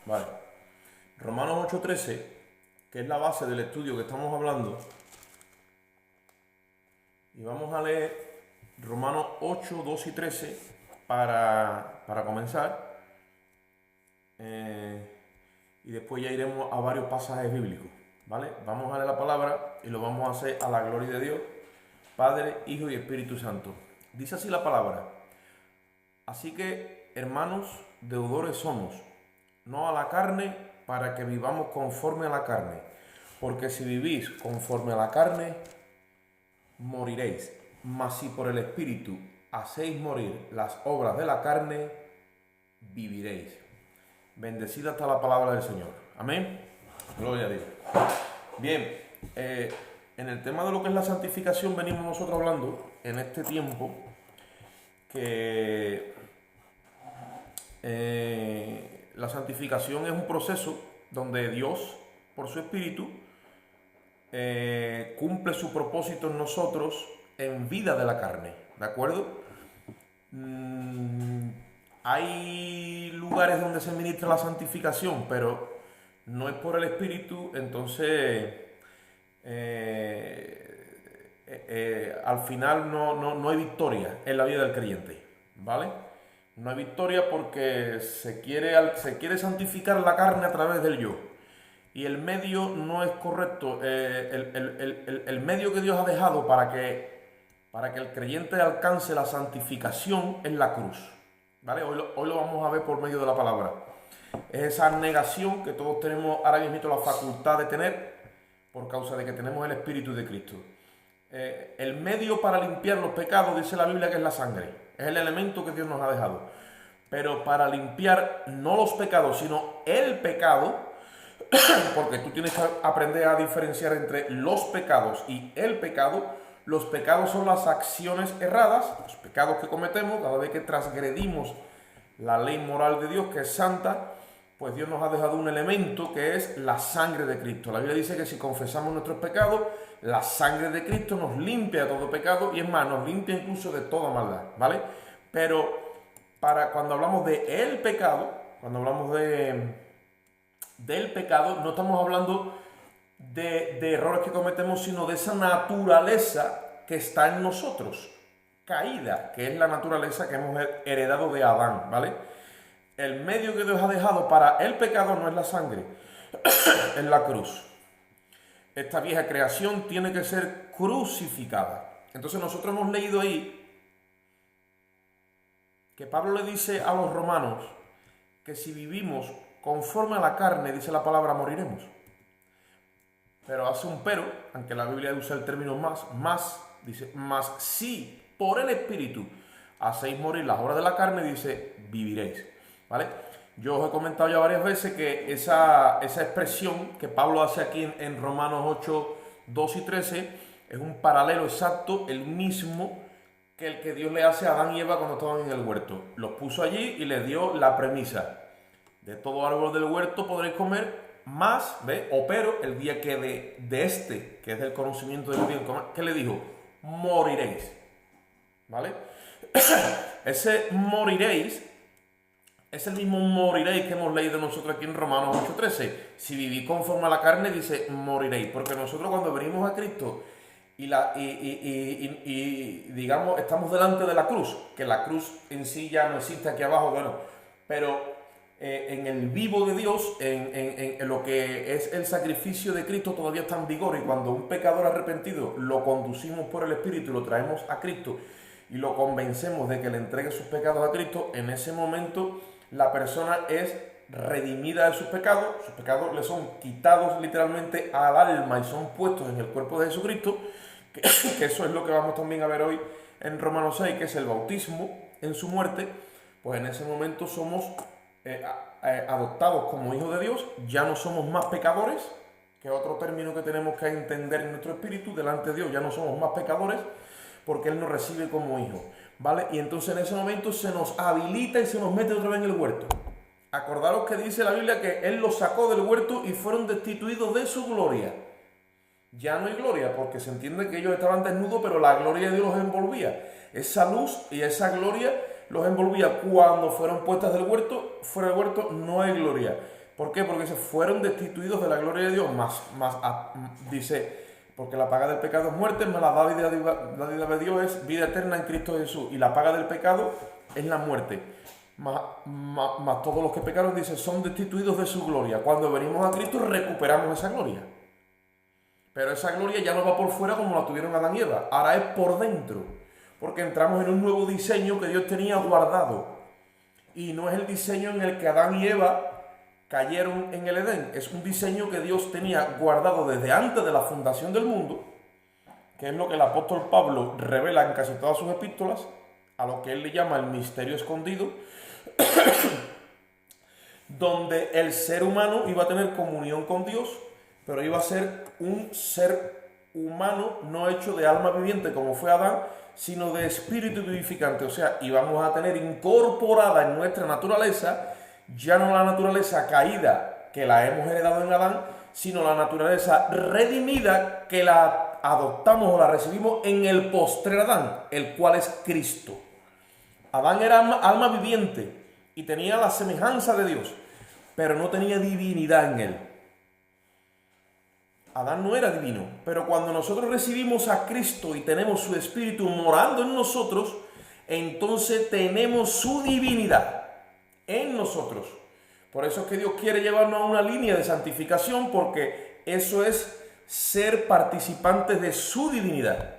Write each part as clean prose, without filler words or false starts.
Vale. Romanos 8:13, que es la base del estudio que estamos hablando. Y vamos a leer Romanos 8, 2 y 13 para comenzar. Y después ya iremos a varios pasajes bíblicos. ¿Vale? Vamos a leer la palabra y lo vamos a hacer a la gloria de Dios, Padre, Hijo y Espíritu Santo. Dice así la palabra: así que, hermanos, deudores somos, no a la carne, para que vivamos conforme a la carne. Porque si vivís conforme a la carne, moriréis. Mas si por el Espíritu hacéis morir las obras de la carne, viviréis. Bendecida está la palabra del Señor. Amén. Gloria a Dios. Bien, en el tema de lo que es la santificación venimos nosotros hablando en este tiempo que la santificación es un proceso donde Dios, por su Espíritu, cumple su propósito en nosotros en vida de la carne, ¿de acuerdo? Hay lugares donde se ministra la santificación, pero no es por el Espíritu, entonces al final no hay victoria en la vida del creyente, ¿vale? No hay victoria porque se quiere santificar la carne a través del yo. Y el medio no es correcto. El medio que Dios ha dejado para que el creyente alcance la santificación es la cruz. ¿Vale? Hoy lo vamos a ver por medio de la palabra. Es esa negación que todos tenemos ahora mismo la facultad de tener por causa de que tenemos el Espíritu de Cristo. El medio para limpiar los pecados, dice la Biblia, que es la sangre. Es el elemento que Dios nos ha dejado. Pero para limpiar no los pecados, sino el pecado, porque tú tienes que aprender a diferenciar entre los pecados y el pecado. Los pecados son las acciones erradas, los pecados que cometemos cada vez que transgredimos la ley moral de Dios, que es santa. Pues Dios nos ha dejado un elemento que es la sangre de Cristo. La Biblia dice que si confesamos nuestros pecados, la sangre de Cristo nos limpia de todo pecado y es más, nos limpia incluso de toda maldad, ¿vale? Pero cuando hablamos de el pecado, cuando hablamos del pecado, no estamos hablando de errores que cometemos, sino de esa naturaleza que está en nosotros, caída, que es la naturaleza que hemos heredado de Adán, ¿vale? El medio que Dios ha dejado para el pecado no es la sangre, es la cruz. Esta vieja creación tiene que ser crucificada. Entonces nosotros hemos leído ahí que Pablo le dice a los romanos que si vivimos conforme a la carne, dice la palabra, moriremos. Pero hace un pero, aunque la Biblia usa el término más, dice, más si por el Espíritu hacéis morir las obras de la carne, dice, viviréis, ¿vale? Yo os he comentado ya varias veces que esa expresión que Pablo hace aquí en Romanos 8, 2 y 13 es un paralelo exacto, el mismo que el que Dios le hace a Adán y Eva cuando estaban en el huerto. Los puso allí y les dio la premisa: de todo árbol del huerto podréis comer, más, ¿ve? O pero, el día que de este, que es del conocimiento del bien, ¿qué le dijo? Moriréis, ¿vale? Ese moriréis es el mismo moriréis que hemos leído nosotros aquí en Romanos 8:13. Si vivís conforme a la carne, dice moriréis. Porque nosotros cuando venimos a Cristo y digamos, estamos delante de la cruz, que la cruz en sí ya no existe aquí abajo, bueno, pero en el vivo de Dios, en lo que es el sacrificio de Cristo todavía está en vigor, y cuando un pecador arrepentido lo conducimos por el Espíritu y lo traemos a Cristo y lo convencemos de que le entregue sus pecados a Cristo, en ese momento la persona es redimida de sus pecados le son quitados literalmente al alma y son puestos en el cuerpo de Jesucristo, que eso es lo que vamos también a ver hoy en Romanos 6, que es el bautismo en su muerte. Pues en ese momento somos adoptados como hijos de Dios, ya no somos más pecadores, que es otro término que tenemos que entender en nuestro espíritu, delante de Dios ya no somos más pecadores, porque Él nos recibe como hijos, ¿vale? Y entonces en ese momento se nos habilita y se nos mete otra vez en el huerto. Acordaros que dice la Biblia que Él los sacó del huerto y fueron destituidos de su gloria. Ya no hay gloria, porque se entiende que ellos estaban desnudos, pero la gloria de Dios los envolvía. Esa luz y esa gloria los envolvía. Cuando fueron puestas del huerto, fuera del huerto no hay gloria. ¿Por qué? Porque se fueron destituidos de la gloria de Dios. Dice, porque la paga del pecado es muerte, más la dádiva de Dios es vida eterna en Cristo Jesús. Y la paga del pecado es la muerte. Más todos los que pecaron, dice, son destituidos de su gloria. Cuando venimos a Cristo recuperamos esa gloria. Pero esa gloria ya no va por fuera como la tuvieron Adán y Eva. Ahora es por dentro. Porque entramos en un nuevo diseño que Dios tenía guardado. Y no es el diseño en el que Adán y Eva cayeron en el Edén. Es un diseño que Dios tenía guardado desde antes de la fundación del mundo, que es lo que el apóstol Pablo revela en casi todas sus epístolas, a lo que él le llama el misterio escondido, donde el ser humano iba a tener comunión con Dios, pero iba a ser un ser humano no hecho de alma viviente como fue Adán, sino de espíritu vivificante. O sea, íbamos a tener incorporada en nuestra naturaleza ya no la naturaleza caída que la hemos heredado en Adán, sino la naturaleza redimida que la adoptamos o la recibimos en el postrer Adán, el cual es Cristo. Adán era alma viviente y tenía la semejanza de Dios, pero no tenía divinidad en él. Adán no era divino, pero cuando nosotros recibimos a Cristo y tenemos su Espíritu morando en nosotros, entonces tenemos su divinidad en nosotros. Por eso es que Dios quiere llevarnos a una línea de santificación, porque eso es ser participantes de su divinidad.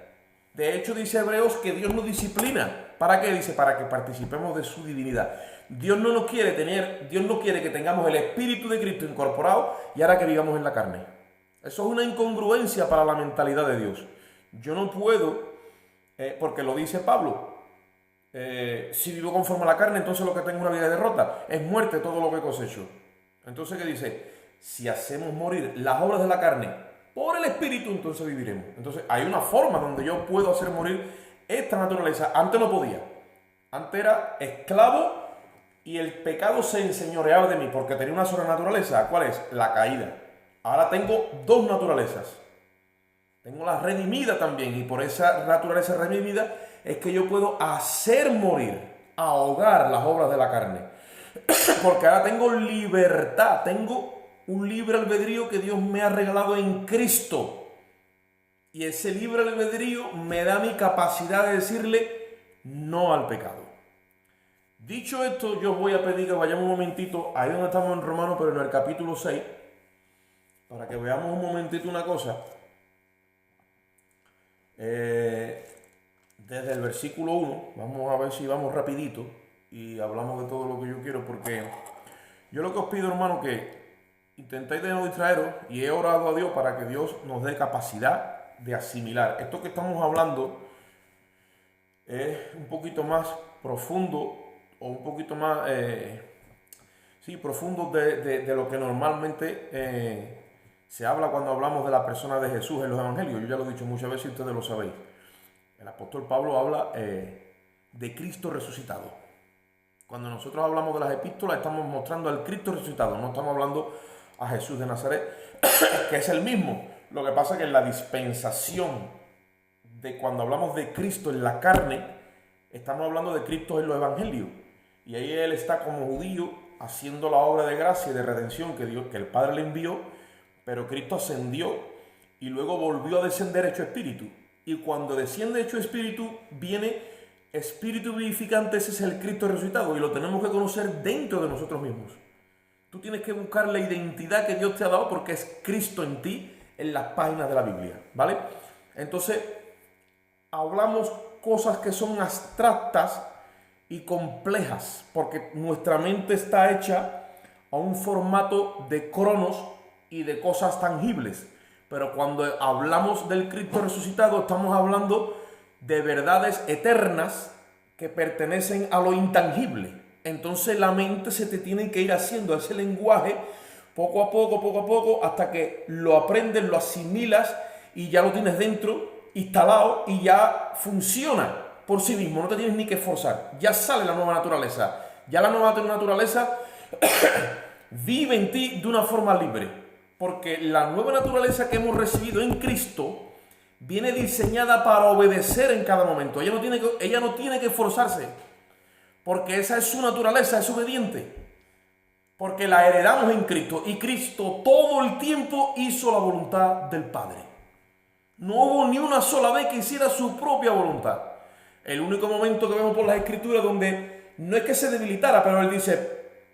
De hecho, dice Hebreos que Dios nos disciplina. ¿Para qué? Dice, para que participemos de su divinidad. Dios no quiere que tengamos el Espíritu de Cristo incorporado y ahora que vivamos en la carne. Eso es una incongruencia para la mentalidad de Dios. Yo no puedo, porque lo dice Pablo, si vivo conforme a la carne, entonces lo que tengo es una vida de derrota, es muerte todo lo que cosecho. Entonces, ¿qué dice? Si hacemos morir las obras de la carne por el Espíritu, entonces viviremos. Entonces hay una forma donde yo puedo hacer morir esta naturaleza. Antes no podía. Antes era esclavo y el pecado se enseñoreaba de mí porque tenía una sola naturaleza. ¿Cuál es? La caída. Ahora tengo dos naturalezas. Tengo la redimida también, y por esa naturaleza redimida es que yo puedo hacer morir, ahogar las obras de la carne. Porque ahora tengo libertad, tengo un libre albedrío que Dios me ha regalado en Cristo. Y ese libre albedrío me da mi capacidad de decirle no al pecado. Dicho esto, yo os voy a pedir que vayamos un momentito ahí donde estamos en Romanos, pero en el capítulo 6, para que veamos un momentito una cosa. Desde el versículo 1, vamos a ver si vamos rapidito y hablamos de todo lo que yo quiero, porque yo lo que os pido, hermano, que intentéis de no distraeros, y he orado a Dios para que Dios nos dé capacidad de asimilar. Esto que estamos hablando es un poquito más profundo, o un poquito más profundo de lo que normalmente se habla cuando hablamos de la persona de Jesús en los evangelios. Yo ya lo he dicho muchas veces y ustedes lo sabéis. El apóstol Pablo habla de Cristo resucitado. Cuando nosotros hablamos de las epístolas, estamos mostrando al Cristo resucitado, no estamos hablando a Jesús de Nazaret, que es el mismo. Lo que pasa es que en la dispensación de cuando hablamos de Cristo en la carne, estamos hablando de Cristo en los evangelios. Y ahí Él está como judío haciendo la obra de gracia y de redención que el Padre le envió, pero Cristo ascendió y luego volvió a descender hecho espíritu. Y cuando desciende hecho espíritu, viene espíritu vivificante. Ese es el Cristo resucitado y lo tenemos que conocer dentro de nosotros mismos. Tú tienes que buscar la identidad que Dios te ha dado porque es Cristo en ti en las páginas de la Biblia, ¿vale? Entonces, hablamos cosas que son abstractas y complejas porque nuestra mente está hecha a un formato de cronos y de cosas tangibles. Pero cuando hablamos del Cristo resucitado, estamos hablando de verdades eternas que pertenecen a lo intangible. Entonces la mente se te tiene que ir haciendo ese lenguaje poco a poco, hasta que lo aprendes, lo asimilas y ya lo tienes dentro, instalado, y ya funciona por sí mismo. No te tienes ni que esforzar. Ya sale la nueva naturaleza. Ya la nueva naturaleza vive en ti de una forma libre. Porque la nueva naturaleza que hemos recibido en Cristo viene diseñada para obedecer en cada momento. Ella no tiene que esforzarse, porque esa es su naturaleza, es obediente. porque la heredamos en Cristo y Cristo todo el tiempo hizo la voluntad del Padre. No hubo ni una sola vez que hiciera su propia voluntad. El único momento que vemos por las Escrituras donde no es que se debilitara, pero él dice,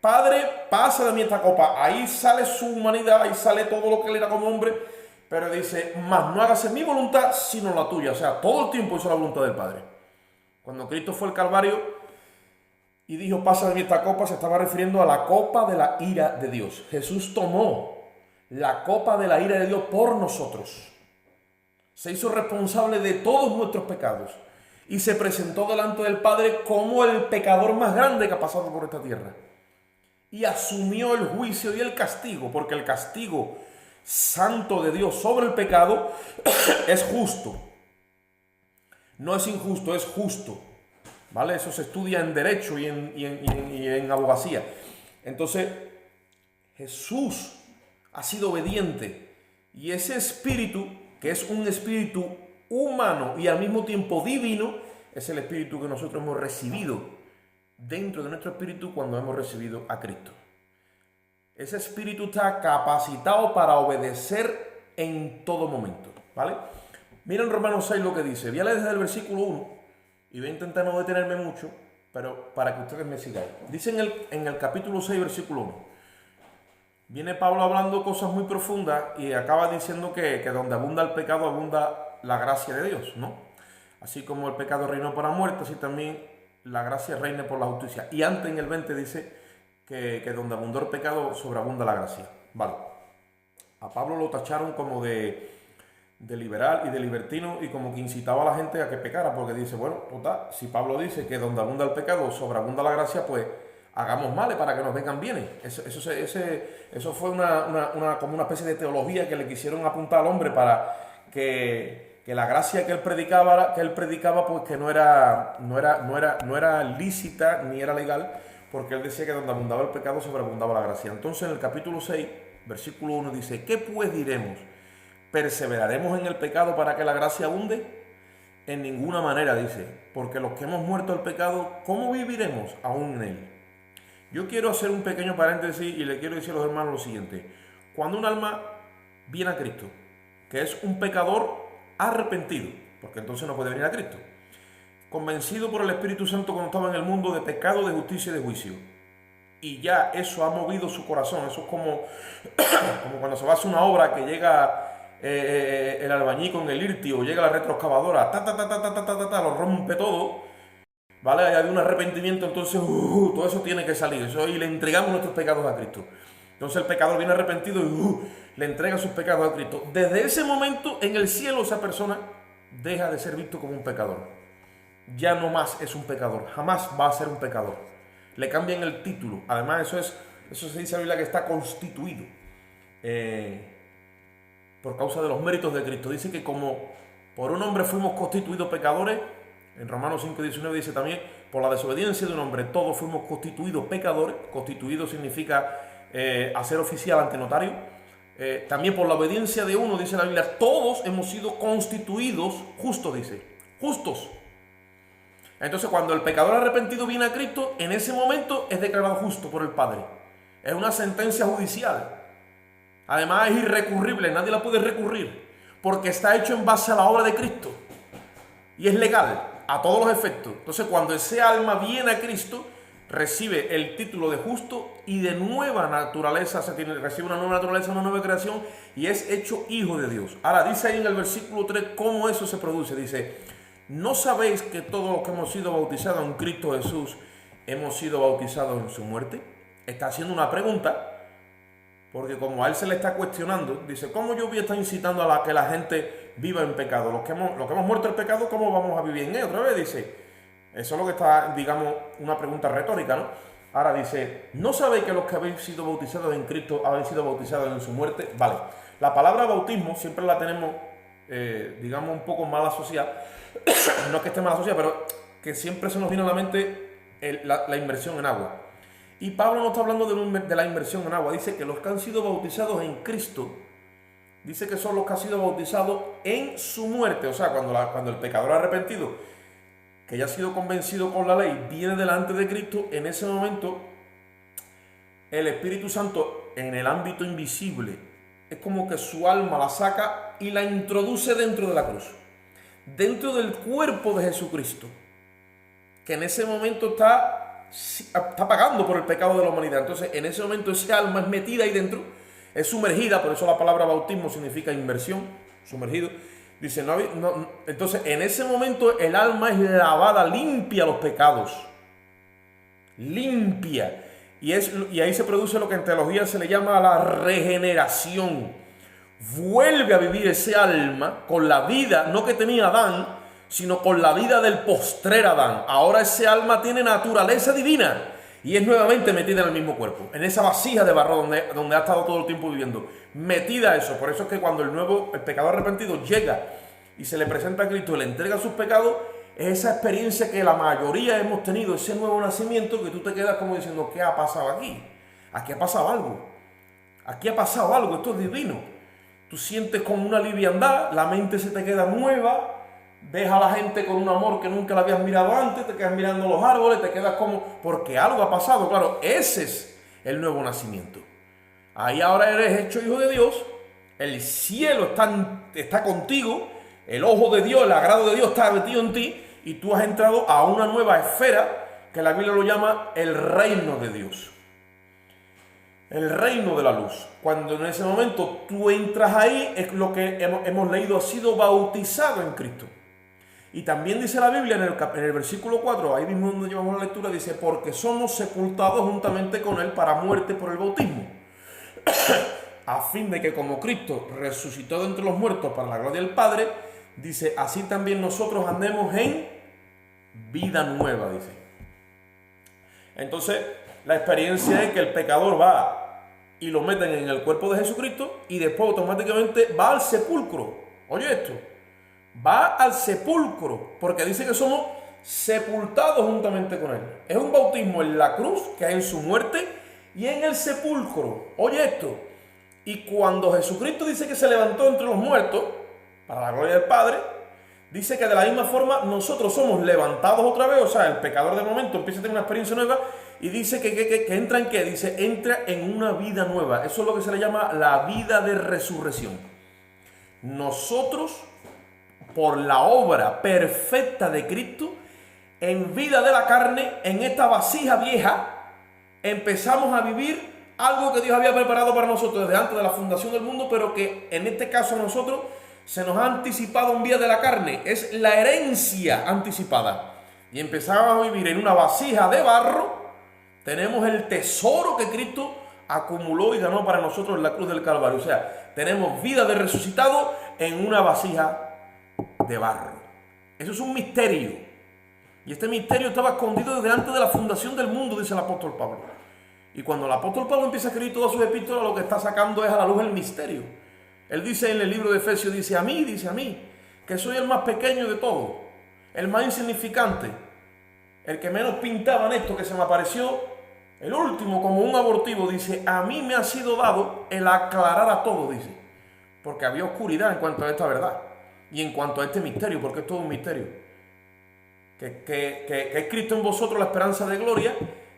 Padre, pasa de mí esta copa. Ahí sale su humanidad, ahí sale todo lo que él era como hombre, pero dice, mas no hágase mi voluntad sino la tuya. O sea, todo el tiempo hizo la voluntad del Padre. Cuando Cristo fue al Calvario y dijo, pasa de mí esta copa, se estaba refiriendo a la copa de la ira de Dios. Jesús tomó la copa de la ira de Dios por nosotros. Se hizo responsable de todos nuestros pecados y se presentó delante del Padre como el pecador más grande que ha pasado por esta tierra. Y asumió el juicio y el castigo, porque el castigo santo de Dios sobre el pecado es justo. No es injusto, es justo. ¿Vale? Eso se estudia en derecho y en abogacía. Entonces, Jesús ha sido obediente y ese espíritu, que es un espíritu humano y al mismo tiempo divino, es el espíritu que nosotros hemos recibido dentro de nuestro espíritu cuando hemos recibido a Cristo. Ese espíritu está capacitado para obedecer en todo momento, ¿vale? Miren Romanos 6 lo que dice. Voy a leer desde el versículo 1 y voy a intentar no detenerme mucho, pero para que ustedes me sigan. Dice en el capítulo 6, versículo 1. Viene Pablo hablando cosas muy profundas y acaba diciendo que donde abunda el pecado, abunda la gracia de Dios, ¿no? Así como el pecado reinó por la muerte, así también la gracia reina por la justicia. Y antes en el 20 dice que donde abundó el pecado, sobreabunda la gracia. Vale. A Pablo lo tacharon como de liberal y de libertino y como que incitaba a la gente a que pecara, porque dice, bueno, total, si Pablo dice que donde abunda el pecado, sobreabunda la gracia, pues hagamos males para que nos vengan bienes. Eso fue como una especie de teología que le quisieron apuntar al hombre para que la gracia que él predicaba pues que no era lícita ni era legal, porque él decía que donde abundaba el pecado sobreabundaba la gracia. Entonces en el capítulo 6, versículo 1 dice, ¿qué pues diremos? ¿Perseveraremos en el pecado para que la gracia abunde? En ninguna manera, dice, porque los que hemos muerto al pecado, ¿cómo viviremos aún en él? Yo quiero hacer un pequeño paréntesis y le quiero decir a los hermanos lo siguiente. Cuando un alma viene a Cristo, que es un pecador arrepentido, porque entonces no puede venir a Cristo, convencido por el Espíritu Santo cuando estaba en el mundo de pecado, de justicia y de juicio, y ya eso ha movido su corazón. Eso es como cuando se va a hacer una obra que llega el albañil con el irtio, llega la retroexcavadora, lo rompe todo, ¿vale? Hay un arrepentimiento, entonces todo eso tiene que salir, y le entregamos nuestros pecados a Cristo. Entonces el pecador viene arrepentido y le entrega sus pecados a Cristo. Desde ese momento en el cielo esa persona deja de ser visto como un pecador. Ya no más es un pecador, jamás va a ser un pecador. Le cambian el título. Además eso se dice en la Biblia que está constituido por causa de los méritos de Cristo. Dice que como por un hombre fuimos constituidos pecadores, en Romanos 5:19 dice también, por la desobediencia de un hombre todos fuimos constituidos pecadores. Constituido significa hacer oficial ante notario. También por la obediencia de uno, dice la Biblia, todos hemos sido constituidos justos, dice, justos. Entonces cuando el pecador arrepentido viene a Cristo, en ese momento es declarado justo por el Padre. Es una sentencia judicial. Además es irrecurrible, nadie la puede recurrir, porque está hecho en base a la obra de Cristo. Y es legal a todos los efectos. Entonces cuando ese alma viene a Cristo, recibe el título de justo y de nueva naturaleza, recibe una nueva naturaleza, una nueva creación y es hecho hijo de Dios. Ahora dice ahí en el versículo 3 cómo eso se produce. Dice, ¿no sabéis que todos los que hemos sido bautizados en Cristo Jesús hemos sido bautizados en su muerte? Está haciendo una pregunta, porque como a él se le está cuestionando, dice, ¿cómo yo voy a estar incitando a que la gente viva en pecado? Los que hemos muerto el pecado, ¿cómo vamos a vivir en él? Otra vez dice, eso es lo que está, digamos, una pregunta retórica, ¿no? Ahora dice, ¿no sabéis que los que habéis sido bautizados en Cristo habéis sido bautizados en su muerte? Vale, la palabra bautismo siempre la tenemos, digamos, un poco mal asociada. No es que esté mal asociada, pero que siempre se nos viene a la mente la inmersión en agua. Y Pablo no está hablando de la inmersión en agua. Dice que los que han sido bautizados en Cristo, dice que son los que han sido bautizados en su muerte. O sea, cuando el pecador arrepentido, que ya ha sido convencido con la ley, viene delante de Cristo, en ese momento el Espíritu Santo en el ámbito invisible es como que su alma la saca y la introduce dentro de la cruz, dentro del cuerpo de Jesucristo, que en ese momento está pagando por el pecado de la humanidad. Entonces, en ese momento ese alma es metida ahí dentro, es sumergida, por eso la palabra bautismo significa inmersión, sumergido. Dice, entonces en ese momento el alma es lavada, limpia los pecados, limpia. Y ahí se produce lo que en teología se le llama la regeneración. Vuelve a vivir ese alma con la vida, no que tenía Adán, sino con la vida del postrer Adán. Ahora ese alma tiene naturaleza divina y es nuevamente metida en el mismo cuerpo, en esa vasija de barro donde ha estado todo el tiempo viviendo, metida a eso. Por eso es que cuando el pecador arrepentido llega y se le presenta a Cristo y le entrega sus pecados, es esa experiencia que la mayoría hemos tenido, ese nuevo nacimiento, que tú te quedas como diciendo, ¿qué ha pasado aquí? Aquí ha pasado algo, aquí ha pasado algo, esto es divino. Tú sientes como una liviandad, la mente se te queda nueva, ves a la gente con un amor que nunca la habías mirado antes, te quedas mirando los árboles, te quedas como, porque algo ha pasado. Claro, ese es el nuevo nacimiento. Ahí ahora eres hecho hijo de Dios, el cielo está contigo, el ojo de Dios, el agrado de Dios está metido en ti, y tú has entrado a una nueva esfera que la Biblia lo llama el reino de Dios. El reino de la luz. Cuando en ese momento tú entras ahí, es lo que hemos leído, has sido bautizado en Cristo. Y también dice la Biblia en el versículo 4, ahí mismo donde llevamos la lectura, dice, porque somos sepultados juntamente con Él para muerte por el bautismo, a fin de que como Cristo resucitó de entre los muertos para la gloria del Padre, dice, así también nosotros andemos en vida nueva, dice. Entonces, la experiencia es que el pecador va y lo meten en el cuerpo de Jesucristo y después automáticamente va al sepulcro. Oye esto, va al sepulcro, porque dice que somos sepultados juntamente con Él. Es un bautismo en la cruz, que es en su muerte, y en el sepulcro. Oye esto, y cuando Jesucristo dice que se levantó entre los muertos, para la gloria del Padre, dice que de la misma forma nosotros somos levantados otra vez. O sea, el pecador de momento empieza a tener una experiencia nueva y dice que entra en ¿qué? Dice, entra en una vida nueva. Eso es lo que se le llama la vida de resurrección. Nosotros, por la obra perfecta de Cristo, en vida de la carne, en esta vasija vieja, empezamos a vivir algo que Dios había preparado para nosotros desde antes de la fundación del mundo, pero que en este caso a nosotros se nos ha anticipado en vía de la carne. Es la herencia anticipada. Y empezamos a vivir en una vasija de barro. Tenemos el tesoro que Cristo acumuló y ganó para nosotros en la cruz del Calvario. O sea, tenemos vida de resucitado en una vasija de barro. Eso es un misterio. Y este misterio estaba escondido desde antes de la fundación del mundo, dice el apóstol Pablo. Y cuando el apóstol Pablo empieza a escribir todas sus epístolas, lo que está sacando es a la luz el misterio. Él dice en el libro de Efesios, dice a mí, que soy el más pequeño de todos, el más insignificante, el que menos pintaba en esto, que se me apareció, el último como un abortivo. Dice, a mí me ha sido dado el aclarar a todo, dice, porque había oscuridad en cuanto a esta verdad y en cuanto a este misterio, porque es todo un misterio, que es Cristo en vosotros, la esperanza de gloria,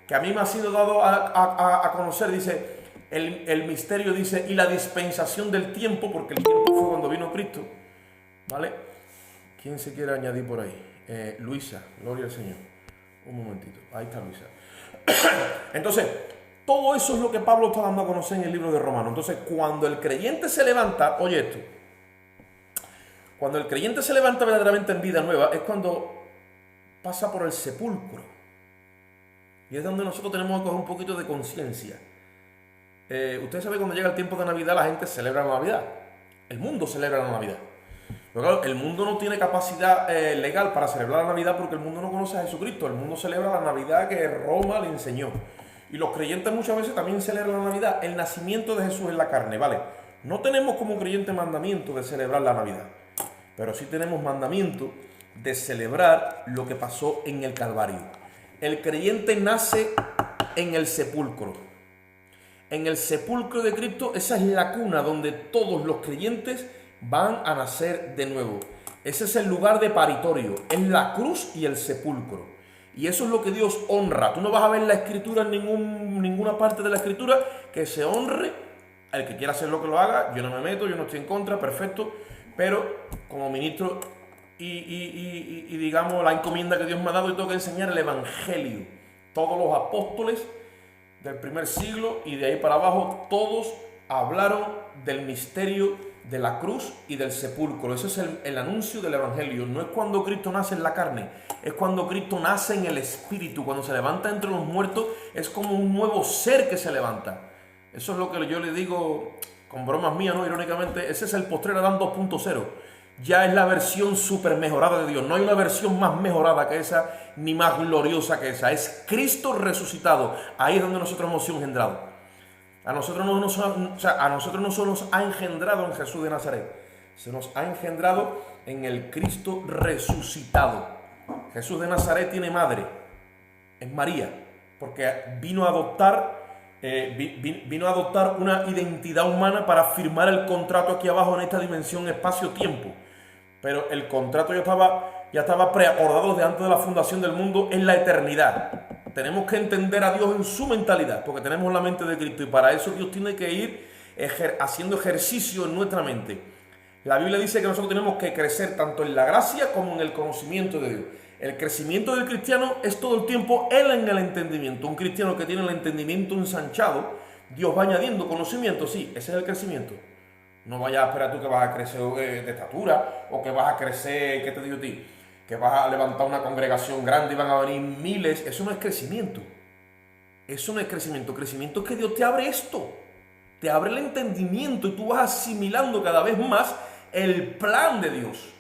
que a mí me ha sido dado a conocer, dice, el misterio, dice, y la dispensación del tiempo, porque el tiempo fue cuando vino Cristo, ¿vale? ¿Quién se quiere añadir por ahí? Luisa, gloria al Señor. Un momentito, ahí está Luisa. Entonces, todo eso es lo que Pablo está dando a conocer en el libro de Romanos. Entonces, cuando el creyente se levanta, oye esto, cuando el creyente se levanta verdaderamente en vida nueva, es cuando pasa por el sepulcro. Y es donde nosotros tenemos que coger un poquito de conciencia. Usted sabe, cuando llega el tiempo de Navidad, la gente celebra la Navidad. El mundo celebra la Navidad. Pero claro, el mundo no tiene capacidad legal para celebrar la Navidad porque el mundo no conoce a Jesucristo. El mundo celebra la Navidad que Roma le enseñó. Y los creyentes muchas veces también celebran la Navidad, el nacimiento de Jesús en la carne, ¿vale? No tenemos como creyente mandamiento de celebrar la Navidad, pero sí tenemos mandamiento de celebrar lo que pasó en el Calvario. El creyente nace en el sepulcro. En el sepulcro de Cristo, esa es la cuna donde todos los creyentes van a nacer de nuevo. Ese es el lugar de paritorio, es la cruz y el sepulcro. Y eso es lo que Dios honra. Tú no vas a ver en la Escritura, en ninguna parte de la Escritura, que se honre. El que quiera hacer lo que lo haga, yo no me meto, yo no estoy en contra, perfecto. Pero como ministro y digamos la encomienda que Dios me ha dado, yo tengo que enseñar el Evangelio. Todos los apóstoles del primer siglo y de ahí para abajo, todos hablaron del misterio de la cruz y del sepulcro. Ese es el anuncio del Evangelio. No es cuando Cristo nace en la carne, es cuando Cristo nace en el Espíritu. Cuando se levanta entre los muertos, es como un nuevo ser que se levanta. Eso es lo que yo le digo, con bromas mías, ¿no? Irónicamente, ese es el postrer Adán 2.0. Ya es la versión súper mejorada de Dios. No hay una versión más mejorada que esa, ni más gloriosa que esa. Es Cristo resucitado. Ahí es donde nosotros hemos sido engendrados. A nosotros no se nos ha engendrado en Jesús de Nazaret. Se nos ha engendrado en el Cristo resucitado. Jesús de Nazaret tiene madre. Es María. Porque vino a adoptar una identidad humana para firmar el contrato aquí abajo en esta dimensión espacio-tiempo. Pero el contrato ya estaba preacordado desde antes de la fundación del mundo en la eternidad. Tenemos que entender a Dios en su mentalidad, porque tenemos la mente de Cristo, y para eso Dios tiene que ir haciendo ejercicio en nuestra mente. La Biblia dice que nosotros tenemos que crecer tanto en la gracia como en el conocimiento de Dios. El crecimiento del cristiano es todo el tiempo él en el entendimiento. Un cristiano que tiene el entendimiento ensanchado, Dios va añadiendo conocimiento, sí, ese es el crecimiento. No vayas a esperar tú que vas a crecer de estatura, o que vas a crecer, ¿qué te digo a ti? Que vas a levantar una congregación grande y van a venir miles. Eso no es crecimiento. Eso no es crecimiento. Crecimiento es que Dios te abre esto. Te abre el entendimiento y tú vas asimilando cada vez más el plan de Dios.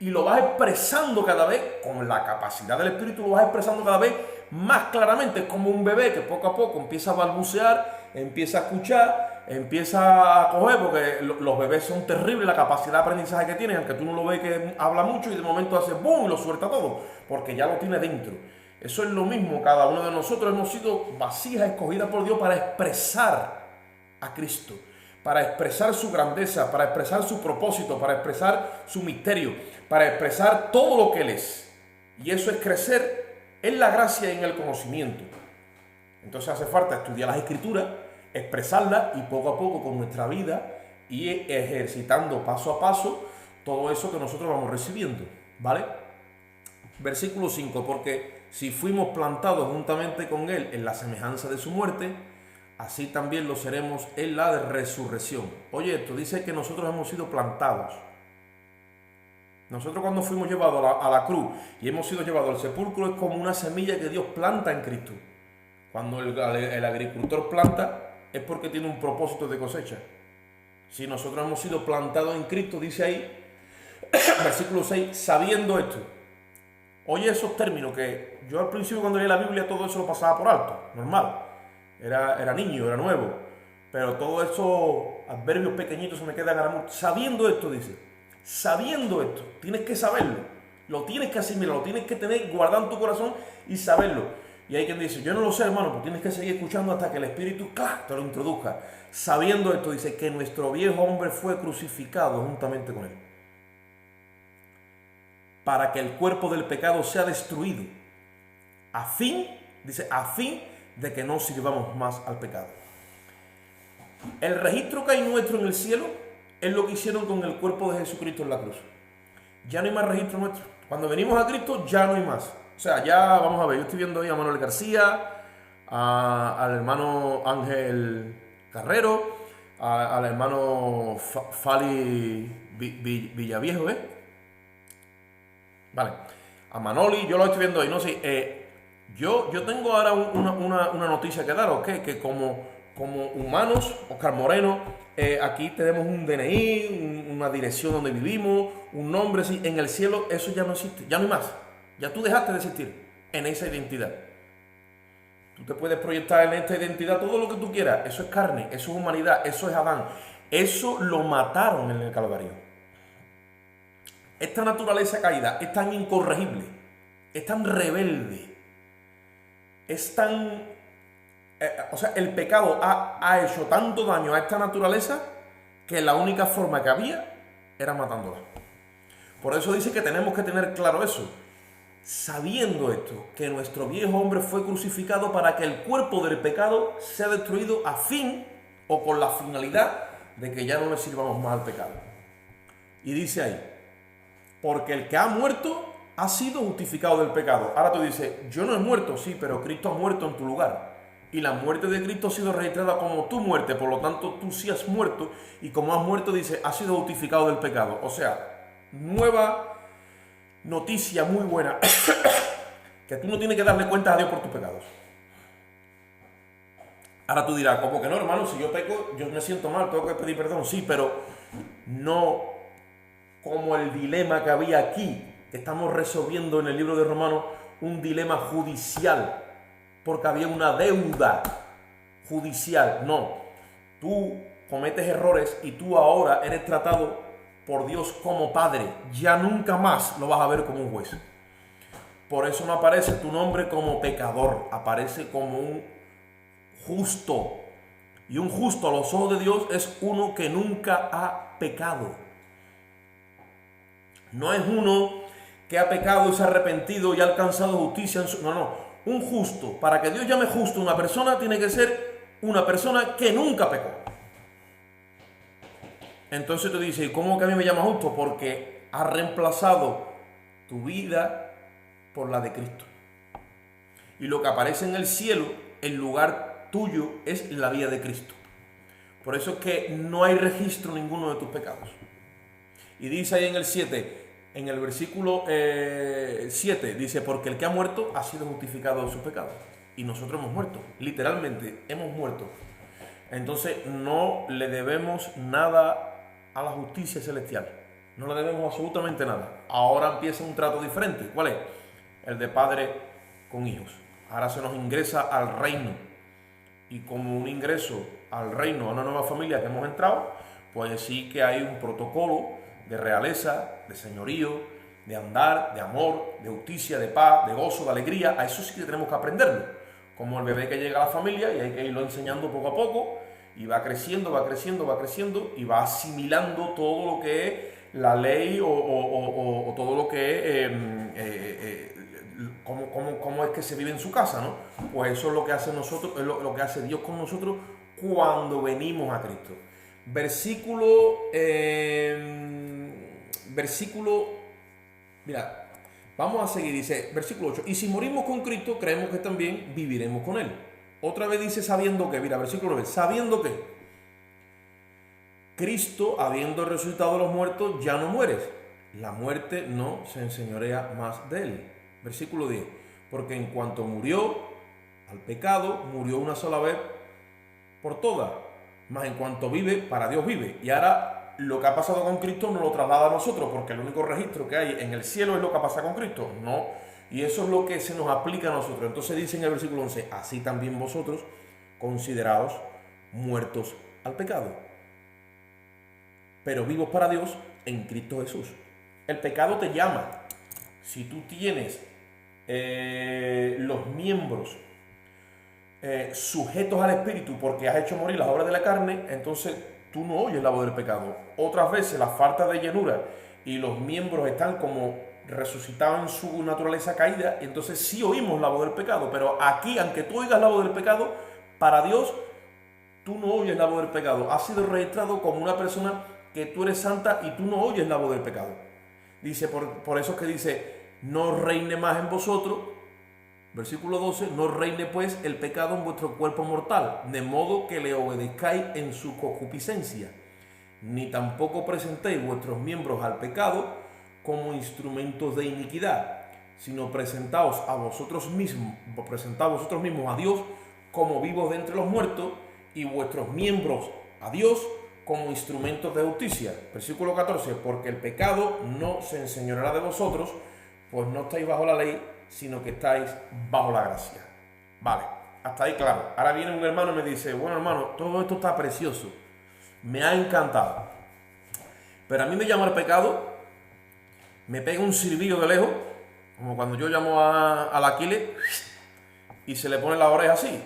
Y lo vas expresando cada vez, con la capacidad del Espíritu, lo vas expresando cada vez más claramente. Es como un bebé que poco a poco empieza a balbucear, empieza a escuchar, empieza a coger, porque los bebés son terribles, la capacidad de aprendizaje que tienen, aunque tú no lo ves que habla mucho y de momento hace boom y lo suelta todo, porque ya lo tiene dentro. Eso es lo mismo, cada uno de nosotros hemos sido vasijas escogidas por Dios para expresar a Cristo, para expresar su grandeza, para expresar su propósito, para expresar su misterio, para expresar todo lo que Él es. Y eso es crecer en la gracia y en el conocimiento. Entonces hace falta estudiar las Escrituras, expresarlas y poco a poco con nuestra vida y ejercitando paso a paso todo eso que nosotros vamos recibiendo, ¿vale? Versículo 5, porque si fuimos plantados juntamente con Él en la semejanza de su muerte, así también lo seremos en la resurrección. Oye, esto dice que nosotros hemos sido plantados. Nosotros cuando fuimos llevados a la cruz y hemos sido llevados al sepulcro es como una semilla que Dios planta en Cristo. Cuando el agricultor planta es porque tiene un propósito de cosecha. Si nosotros hemos sido plantados en Cristo, dice ahí, versículo 6, sabiendo esto. Oye esos términos que yo al principio cuando leí la Biblia todo eso lo pasaba por alto, normal. Era niño, era nuevo. Pero todos esos adverbios pequeñitos se me quedan a la mente. Sabiendo esto, dice. Sabiendo esto. Tienes que saberlo. Lo tienes que asimilar, lo tienes que tener guardado en tu corazón y saberlo. Y hay quien dice, yo no lo sé, hermano, pues tienes que seguir escuchando hasta que el Espíritu, ¡clac!, te lo introduzca. Sabiendo esto, dice, que nuestro viejo hombre fue crucificado juntamente con él. Para que el cuerpo del pecado sea destruido. A fin de que no sirvamos más al pecado. El registro que hay nuestro en el cielo es lo que hicieron con el cuerpo de Jesucristo en la cruz. Ya no hay más registro nuestro. Cuando venimos a Cristo ya no hay más. O sea, ya vamos a ver, yo estoy viendo ahí a Manuel García, al hermano Ángel Carrero, al hermano Fali Villaviejo, ¿eh? Vale, a Manoli, yo lo estoy viendo ahí, no sé, yo tengo ahora una noticia que daros, que como humanos, Oscar Moreno, aquí tenemos un DNI, una dirección donde vivimos, un nombre, sí, en el cielo eso ya no existe, ya no hay más. Ya tú dejaste de existir en esa identidad. Tú te puedes proyectar en esta identidad todo lo que tú quieras. Eso es carne, eso es humanidad, eso es Adán. Eso lo mataron en el Calvario. Esta naturaleza caída es tan incorregible, es tan rebelde, es tan... el pecado ha hecho tanto daño a esta naturaleza que la única forma que había era matándola. Por eso dice que tenemos que tener claro eso. sabiendo esto, que nuestro viejo hombre fue crucificado para que el cuerpo del pecado sea destruido a fin o con la finalidad de que ya no le sirvamos más al pecado. Y dice ahí, porque el que ha muerto ha sido justificado del pecado. Ahora tú dices, yo no he muerto, sí, pero Cristo ha muerto en tu lugar. Y la muerte de Cristo ha sido registrada como tu muerte, por lo tanto tú sí has muerto, y como has muerto, dice, has sido justificado del pecado. O sea, nueva noticia muy buena, que tú no tienes que darle cuentas a Dios por tus pecados. Ahora tú dirás, ¿cómo que no, hermano? Si yo peco, yo me siento mal, tengo que pedir perdón. Sí, pero no como el dilema que había aquí, que estamos resolviendo en el libro de Romanos, un dilema judicial, porque había una deuda judicial. No, tú cometes errores y tú ahora eres tratado por Dios como padre. Ya nunca más lo vas a ver como un juez. Por eso no aparece tu nombre como pecador, aparece como un justo. Y un justo a los ojos de Dios es uno que nunca ha pecado. No es uno que ha pecado y se ha arrepentido y ha alcanzado justicia en su... No. Un justo. Para que Dios llame justo a una persona, tiene que ser una persona que nunca pecó. Entonces tú dices, ¿y cómo que a mí me llama justo? Porque ha reemplazado tu vida por la de Cristo. Y lo que aparece en el cielo, el lugar tuyo, es la vida de Cristo. Por eso es que no hay registro ninguno de tus pecados. Y dice ahí en el 7, en el versículo 7, dice, porque el que ha muerto ha sido justificado de sus pecados. Y nosotros hemos muerto, literalmente hemos muerto. Entonces no le debemos nada a la justicia celestial. No le debemos absolutamente nada. Ahora empieza un trato diferente. ¿Cuál es? El de padre con hijos. Ahora se nos ingresa al reino. Y como un ingreso al reino, a una nueva familia que hemos entrado, pues sí que hay un protocolo de realeza, de señorío, de andar, de amor, de justicia, de paz, de gozo, de alegría. A eso sí que tenemos que aprenderlo. Como el bebé que llega a la familia y hay que irlo enseñando poco a poco, y va creciendo, va creciendo, va creciendo, y va asimilando todo lo que es la ley o todo lo que es cómo es que se vive en su casa, ¿no? Pues eso es lo que hace nosotros, es lo que hace Dios con nosotros cuando venimos a Cristo. Mira, vamos a seguir, dice, versículo 8, y si morimos con Cristo, creemos que también viviremos con Él. Otra vez dice, sabiendo que, mira, versículo 9, sabiendo que Cristo, habiendo resucitado de los muertos, ya no muere. La muerte no se enseñorea más de Él. Versículo 10, porque en cuanto murió al pecado, murió una sola vez por todas, mas en cuanto vive, para Dios vive. Y ahora lo que ha pasado con Cristo nos lo traslada a nosotros, porque el único registro que hay en el cielo es lo que ha pasado con Cristo. No. Y eso es lo que se nos aplica a nosotros. Entonces dice en el versículo 11, así también vosotros, considerados muertos al pecado, pero vivos para Dios en Cristo Jesús. El pecado te llama. Si tú tienes los miembros sujetos al Espíritu porque has hecho morir las obras de la carne, entonces tú no oyes la voz del pecado. Otras veces la falta de llenura y los miembros están como resucitados en su naturaleza caída, entonces sí oímos la voz del pecado. Pero aquí, aunque tú oigas la voz del pecado, para Dios tú no oyes la voz del pecado. Has sido registrado como una persona que tú eres santa y tú no oyes la voz del pecado. Dice, por eso es que dice, no reine más en vosotros. Versículo 12, no reine pues el pecado en vuestro cuerpo mortal, de modo que le obedezcáis en su concupiscencia, ni tampoco presentéis vuestros miembros al pecado como instrumentos de iniquidad, sino presentaos vosotros mismos a Dios como vivos de entre los muertos, y vuestros miembros a Dios como instrumentos de justicia. Versículo 14, porque el pecado no se enseñoreará de vosotros, pues no estáis bajo la ley, sino que estáis bajo la gracia. Vale, hasta ahí claro. Ahora viene un hermano y me dice, bueno hermano, todo esto está precioso, me ha encantado, pero a mí me llama el pecado, me pega un silbido de lejos, como cuando yo llamo al Aquiles y se le pone la oreja así.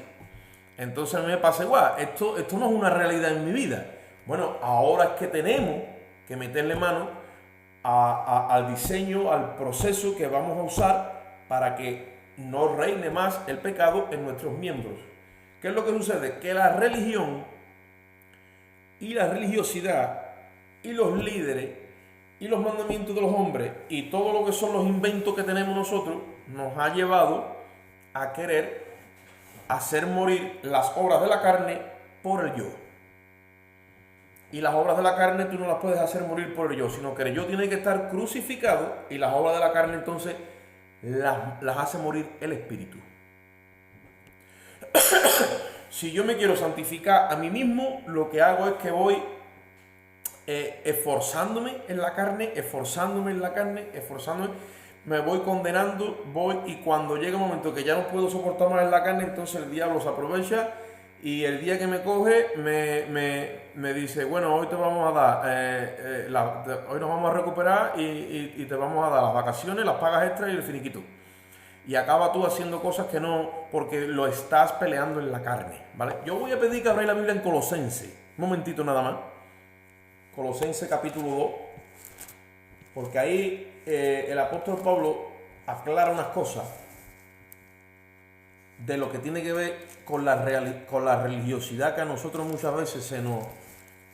Entonces a mí me pasa igual, esto no es una realidad en mi vida. Bueno, ahora es que tenemos que meterle mano al diseño, al proceso que vamos a usar para que no reine más el pecado en nuestros miembros. ¿Qué es lo que sucede? Que la religión y la religiosidad y los líderes y los mandamientos de los hombres y todo lo que son los inventos que tenemos nosotros nos ha llevado a querer hacer morir las obras de la carne por el yo. Y las obras de la carne tú no las puedes hacer morir por el yo, sino que el yo tiene que estar crucificado y las obras de la carne entonces las hace morir el espíritu. Si yo me quiero santificar a mí mismo, lo que hago es que voy esforzándome en la carne, me voy condenando, y cuando llega un momento que ya no puedo soportar más en la carne, entonces el diablo se aprovecha y el día que me coge me dice, bueno, hoy te vamos a dar, hoy nos vamos a recuperar y te vamos a dar las vacaciones, las pagas extras y el finiquito. Y acaba tú haciendo cosas que no, porque lo estás peleando en la carne, ¿vale? Yo voy a pedir que abráis la Biblia en Colosenses, un momentito nada más. Colosenses capítulo 2, porque ahí el apóstol Pablo aclara unas cosas de lo que tiene que ver con la religiosidad que a nosotros muchas veces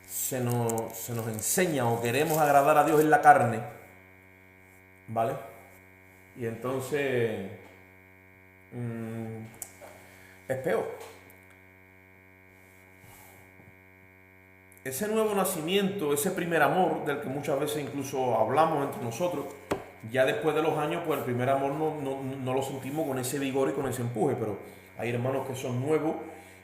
se nos enseña o queremos agradar a Dios en la carne, ¿vale? Y entonces es peor. Ese nuevo nacimiento, ese primer amor del que muchas veces incluso hablamos entre nosotros, ya después de los años, pues el primer amor no lo sentimos con ese vigor y con ese empuje, pero hay hermanos que son nuevos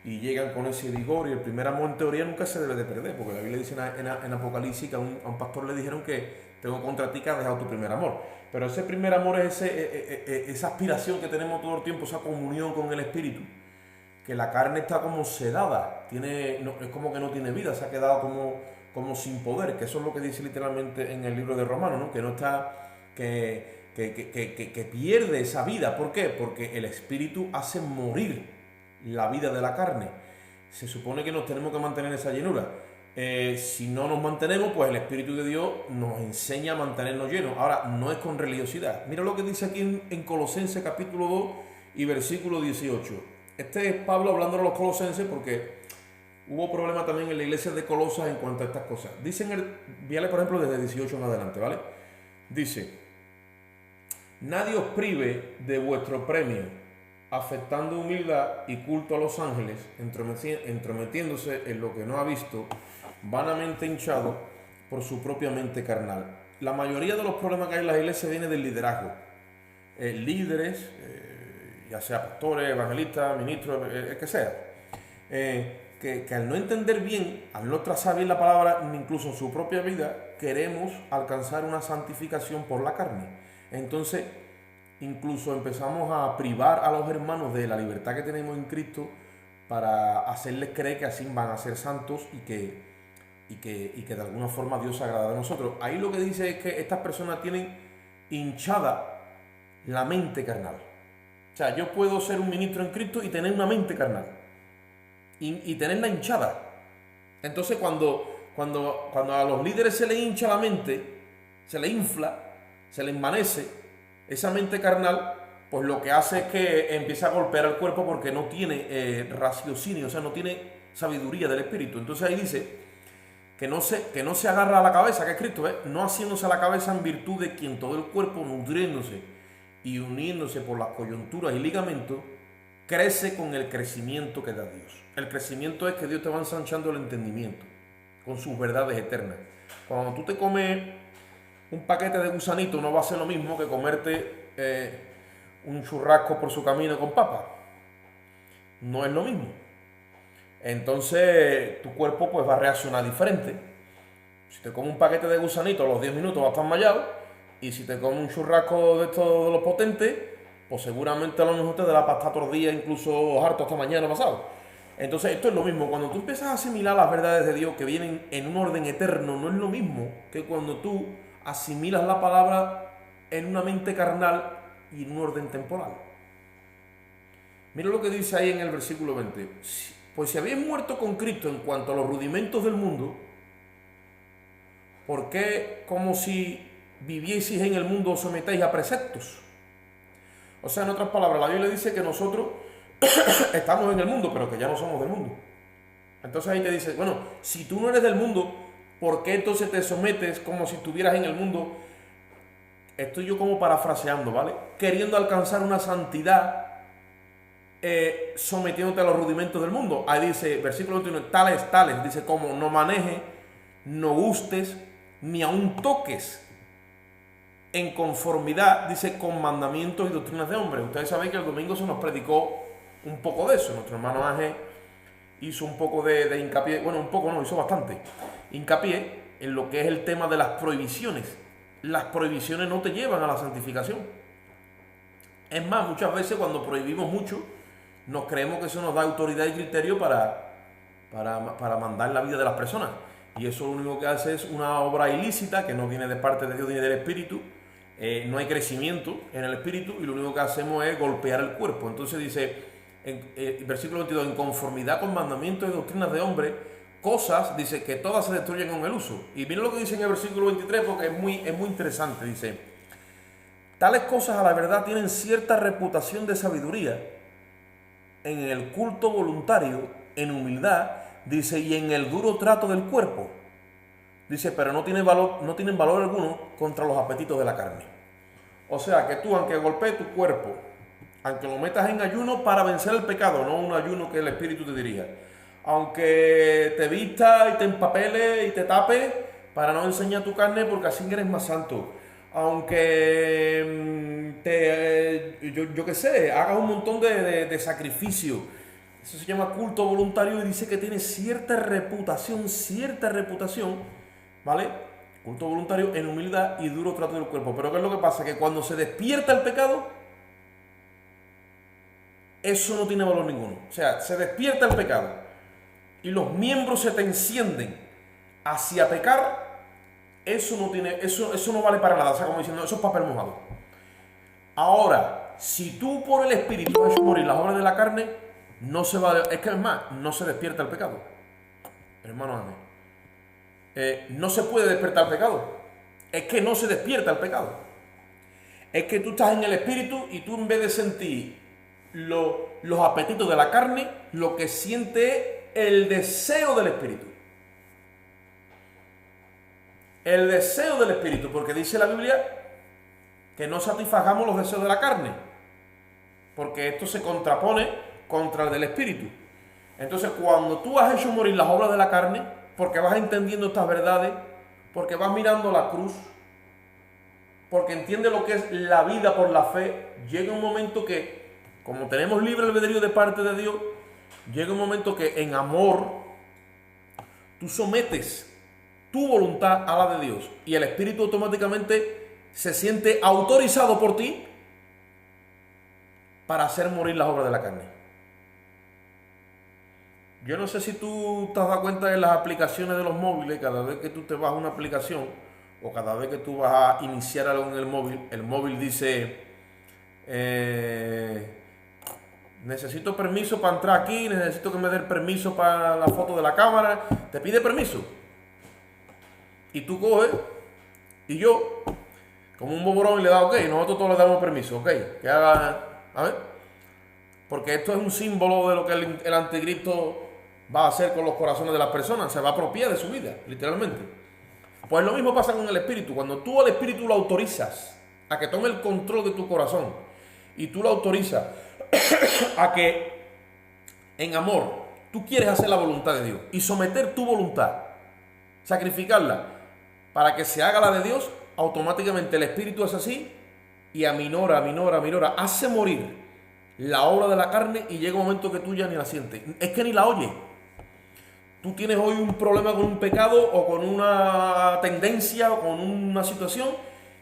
y llegan con ese vigor, y el primer amor en teoría nunca se debe de perder, porque la Biblia dice en Apocalipsis que a un pastor le dijeron que tengo contra ti que has dejado tu primer amor. Pero ese primer amor es esa aspiración que tenemos todo el tiempo, esa comunión con el Espíritu, que la carne está como sedada, es como que no tiene vida, se ha quedado como sin poder, que eso es lo que dice literalmente en el libro de Romanos, ¿no? Que no está, que pierde esa vida. ¿Por qué? Porque el Espíritu hace morir la vida de la carne. Se supone que nos tenemos que mantener esa llenura. Si no nos mantenemos, pues el Espíritu de Dios nos enseña a mantenernos llenos. Ahora, no es con religiosidad. Mira lo que dice aquí en Colosenses capítulo 2 y versículo 18. Este es Pablo hablando a los colosenses porque hubo problemas también en la iglesia de Colosas en cuanto a estas cosas. Dicen, véale por ejemplo desde 18 en adelante, ¿vale? Dice: nadie os prive de vuestro premio, afectando humildad y culto a los ángeles, entrometiéndose en lo que no ha visto, vanamente hinchado por su propia mente carnal. La mayoría de los problemas que hay en las iglesias viene del liderazgo. Líderes, ya sea pastores, evangelistas, ministros, el que sea, que al no entender bien, al no trazar bien la palabra, incluso en su propia vida, queremos alcanzar una santificación por la carne. Entonces, incluso empezamos a privar a los hermanos de la libertad que tenemos en Cristo para hacerles creer que así van a ser santos y que de alguna forma Dios se agrada de nosotros. Ahí lo que dice es que estas personas tienen hinchada la mente carnal. O sea, yo puedo ser un ministro en Cristo y tener una mente carnal y tenerla hinchada. Entonces cuando a los líderes se les hincha la mente, se les infla, se les envanece esa mente carnal, pues lo que hace es que empieza a golpear al cuerpo porque no tiene raciocinio, o sea, no tiene sabiduría del Espíritu. Entonces ahí dice que no se agarra a la cabeza, que es Cristo, ¿ves? No haciéndose a la cabeza en virtud de quien todo el cuerpo, nutriéndose y uniéndose por las coyunturas y ligamentos, crece con el crecimiento que da Dios. El crecimiento es que Dios te va ensanchando el entendimiento con sus verdades eternas. Cuando tú te comes un paquete de gusanito, no va a ser lo mismo que comerte un churrasco por su camino con papa. No es lo mismo. Entonces tu cuerpo pues va a reaccionar diferente. Si te comes un paquete de gusanito a los 10 minutos vas a estar mallado, y si te comes un churrasco de estos de los potentes, pues seguramente a lo mejor te da la pasta todos los días, incluso harto hasta mañana pasado. Entonces esto es lo mismo. Cuando tú empiezas a asimilar las verdades de Dios que vienen en un orden eterno, no es lo mismo que cuando tú asimilas la palabra en una mente carnal y en un orden temporal. Mira lo que dice ahí en el versículo 20. Pues si habéis muerto con Cristo en cuanto a los rudimentos del mundo, ¿por qué como si vivieseis en el mundo os sometéis a preceptos? O sea, en otras palabras, la Biblia dice que nosotros estamos en el mundo, pero que ya no somos del mundo. Entonces ahí te dice, bueno, si tú no eres del mundo, ¿por qué entonces te sometes como si estuvieras en el mundo? Estoy yo como parafraseando, ¿vale? Queriendo alcanzar una santidad, sometiéndote a los rudimentos del mundo. Ahí dice, versículo 21, tales, dice, como no manejes, no gustes, ni aun toques, en conformidad, dice, con mandamientos y doctrinas de hombres. Ustedes saben que el domingo se nos predicó un poco de eso. Nuestro hermano Ángel hizo un poco de hincapié, bueno, un poco no, hizo bastante hincapié en lo que es el tema de las prohibiciones. Las prohibiciones no te llevan a la santificación. Es más, muchas veces cuando prohibimos mucho, nos creemos que eso nos da autoridad y criterio para mandar la vida de las personas. Y eso lo único que hace es una obra ilícita que no viene de parte de Dios ni del Espíritu. No hay crecimiento en el Espíritu y lo único que hacemos es golpear el cuerpo. Entonces dice, versículo 22, en conformidad con mandamientos y doctrinas de hombre, cosas, dice, que todas se destruyen con el uso. Y miren lo que dice en el versículo 23 porque es muy interesante. Dice, tales cosas a la verdad tienen cierta reputación de sabiduría en el culto voluntario, en humildad, dice, y en el duro trato del cuerpo. Dice, pero no tienen valor alguno contra los apetitos de la carne. O sea, que tú, aunque golpees tu cuerpo, aunque lo metas en ayuno para vencer el pecado, no un ayuno que el Espíritu te dirija, aunque te vistas y te empapeles y te tapes para no enseñar tu carne porque así eres más santo, aunque yo qué sé, hagas un montón de sacrificio, eso se llama culto voluntario y dice que tiene cierta reputación, ¿vale? Culto voluntario en humildad y duro trato del cuerpo. Pero ¿qué es lo que pasa? Que cuando se despierta el pecado, eso no tiene valor ninguno. O sea, se despierta el pecado y los miembros se te encienden hacia pecar, eso no vale para nada. O sea, como diciendo, eso es papel mojado. Ahora, si tú por el Espíritu has hecho morir las obras de la carne, no se va, es que es más, no se despierta el pecado. Hermano Ángel. No se puede despertar el pecado. Es que no se despierta el pecado. Es que tú estás en el Espíritu y tú en vez de sentir los apetitos de la carne, lo que siente es el deseo del Espíritu. El deseo del Espíritu, porque dice la Biblia que no satisfagamos los deseos de la carne, porque esto se contrapone contra el del Espíritu. Entonces, cuando tú has hecho morir las obras de la carne, porque vas entendiendo estas verdades, porque vas mirando la cruz, porque entiendes lo que es la vida por la fe, llega un momento que, como tenemos libre albedrío de parte de Dios, llega un momento que en amor tú sometes tu voluntad a la de Dios y el Espíritu automáticamente se siente autorizado por ti para hacer morir las obras de la carne. Yo no sé si tú te has dado cuenta de las aplicaciones de los móviles. Cada vez que tú te vas a una aplicación o cada vez que tú vas a iniciar algo en el móvil dice necesito permiso para entrar aquí, necesito que me dé permiso para la foto de la cámara, te pide permiso. Y tú coges y yo, como un boborón, y le da ok, nosotros todos le damos permiso, ok, que haga, a ver, porque esto es un símbolo de lo que el anticristo va a hacer con los corazones de las personas, se va a apropiar de su vida, literalmente. Pues lo mismo pasa con el Espíritu. Cuando tú al Espíritu lo autorizas a que tome el control de tu corazón y tú lo autorizas a que en amor tú quieres hacer la voluntad de Dios y someter tu voluntad, sacrificarla para que se haga la de Dios, automáticamente el Espíritu es así y aminora, hace morir la obra de la carne y llega un momento que tú ya ni la sientes, es que ni la oyes. Tú tienes hoy un problema con un pecado o con una tendencia o con una situación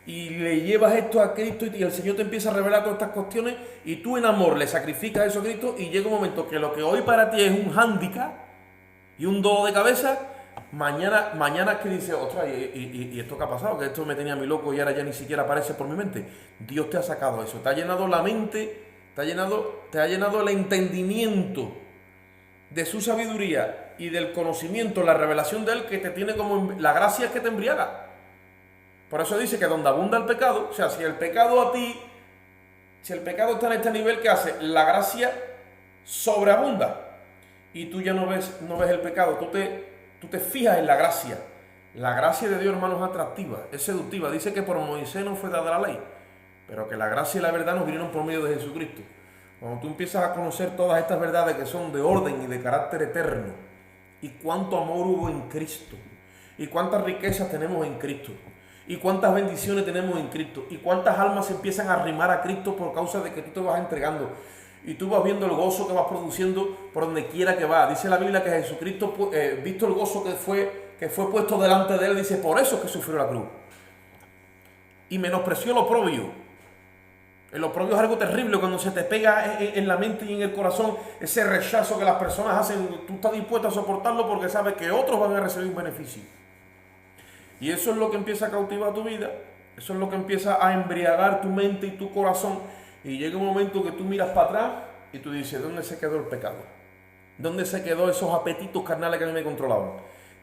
y le llevas esto a Cristo y el Señor te empieza a revelar todas estas cuestiones y tú en amor le sacrificas eso a Cristo y llega un momento que lo que hoy para ti es un hándicap y un dolor de cabeza, mañana es que dices, ostras, ¿y esto qué ha pasado? Que esto me tenía a mí loco y ahora ya ni siquiera aparece por mi mente. Dios te ha sacado eso, te ha llenado la mente, te ha llenado el entendimiento de su sabiduría y del conocimiento, la revelación de Él, que te tiene como la gracia que te embriaga. Por eso dice que donde abunda el pecado, o sea, si el pecado a ti Si el pecado está en este nivel, ¿qué hace? La gracia sobreabunda. Y tú ya no ves el pecado, tú te fijas en la gracia. La gracia de Dios, hermanos, es atractiva, es seductiva. Dice que por Moisés no fue dada la ley, pero que la gracia y la verdad nos vinieron por medio de Jesucristo. Cuando tú empiezas a conocer todas estas verdades que son de orden y de carácter eterno, y cuánto amor hubo en Cristo, y cuántas riquezas tenemos en Cristo, y cuántas bendiciones tenemos en Cristo, y cuántas almas se empiezan a arrimar a Cristo por causa de que tú te vas entregando, y tú vas viendo el gozo que vas produciendo por donde quiera que va. Dice la Biblia que Jesucristo, visto el gozo que fue puesto delante de él, dice, por eso es que sufrió la cruz. Y menospreció el oprobio. El oprobio es algo terrible cuando se te pega en la mente y en el corazón, ese rechazo que las personas hacen. Tú estás dispuesto a soportarlo porque sabes que otros van a recibir un beneficio. Y eso es lo que empieza a cautivar tu vida, eso es lo que empieza a embriagar tu mente y tu corazón. Y llega un momento que tú miras para atrás y tú dices, ¿dónde se quedó el pecado? ¿Dónde se quedó esos apetitos carnales que a mí me controlaban?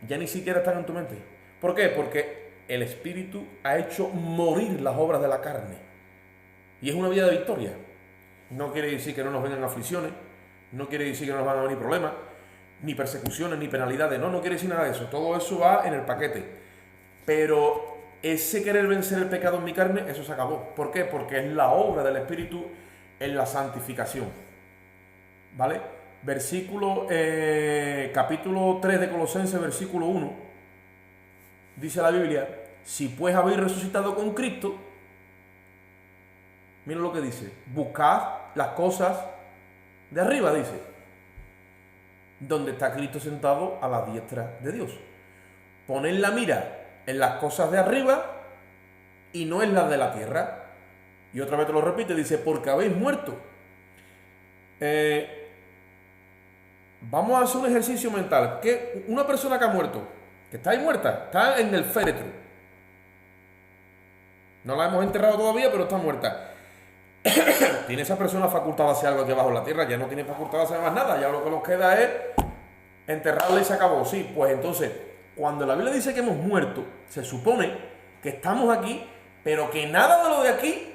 Ya ni siquiera están en tu mente. ¿Por qué? Porque el Espíritu ha hecho morir las obras de la carne. Y es una vida de victoria. No quiere decir que no nos vengan aflicciones, no quiere decir que no nos van a venir problemas, ni persecuciones, ni penalidades. No quiere decir nada de eso. Todo eso va en el paquete. Pero ese querer vencer el pecado en mi carne, eso se acabó. ¿Por qué? Porque es la obra del Espíritu en la santificación. ¿Vale? Capítulo 3 de Colosenses, versículo 1. Dice la Biblia, si pues habéis resucitado con Cristo, mira lo que dice, buscad las cosas de arriba, dice, donde está Cristo sentado a la diestra de Dios. Poned la mira en las cosas de arriba y no en las de la tierra. Y otra vez te lo repite, dice, porque habéis muerto. Vamos a hacer un ejercicio mental. Que una persona que ha muerto, que está ahí muerta, está en el féretro. No la hemos enterrado todavía, pero está muerta. ¿Tiene esa persona facultad de hacer algo aquí abajo en la tierra? Ya no tiene facultad de hacer más nada. Ya lo que nos queda es enterrarla y se acabó. Sí, pues entonces, cuando la Biblia dice que hemos muerto, se supone que estamos aquí, pero que nada de lo de aquí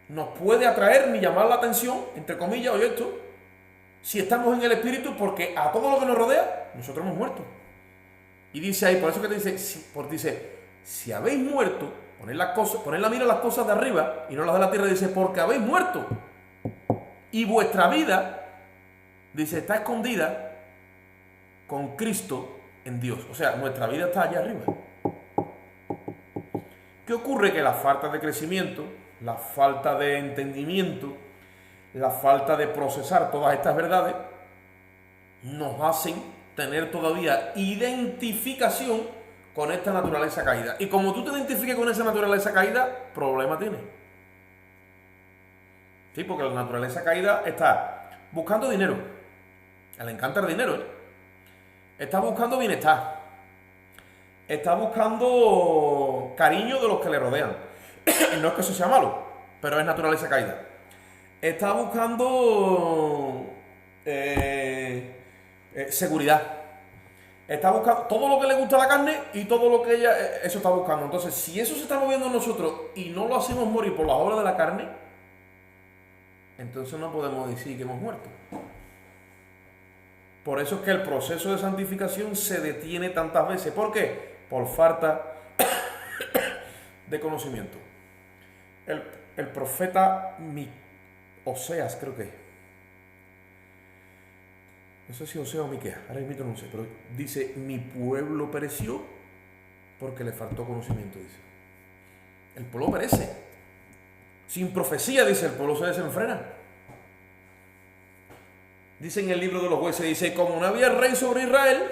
nos puede atraer ni llamar la atención, entre comillas, oye esto, si estamos en el Espíritu, porque a todo lo que nos rodea, nosotros hemos muerto. Y dice ahí, por eso que te dice, si habéis muerto, poned la mira en las cosas de arriba y no las de la tierra, dice, porque habéis muerto. Y vuestra vida, dice, está escondida con Cristo en Dios. O sea, nuestra vida está allá arriba. ¿Qué ocurre? Que la falta de crecimiento, la falta de entendimiento, la falta de procesar todas estas verdades, nos hacen tener todavía identificación con esta naturaleza caída. Y como tú te identifiques con esa naturaleza caída, problema tienes. Sí, porque la naturaleza caída está buscando dinero. Le encanta el dinero, ¿eh? Está buscando bienestar. Está buscando cariño de los que le rodean. Y no es que eso sea malo, pero es naturaleza caída. Está buscando seguridad. Está buscando todo lo que le gusta a la carne y todo lo que ella, eso está buscando. Entonces, si eso se está moviendo en nosotros y no lo hacemos morir por las obras de la carne, entonces no podemos decir que hemos muerto. Por eso es que el proceso de santificación se detiene tantas veces. ¿Por qué? Por falta de conocimiento. El profeta Oseas, creo que es. No sé si Oseas o Miqueas, ahora mismo no sé, pero dice, mi pueblo pereció porque le faltó conocimiento, dice. El pueblo perece. Sin profecía, dice, el pueblo se desenfrena. Dice en el libro de los jueces, dice, como no había rey sobre Israel,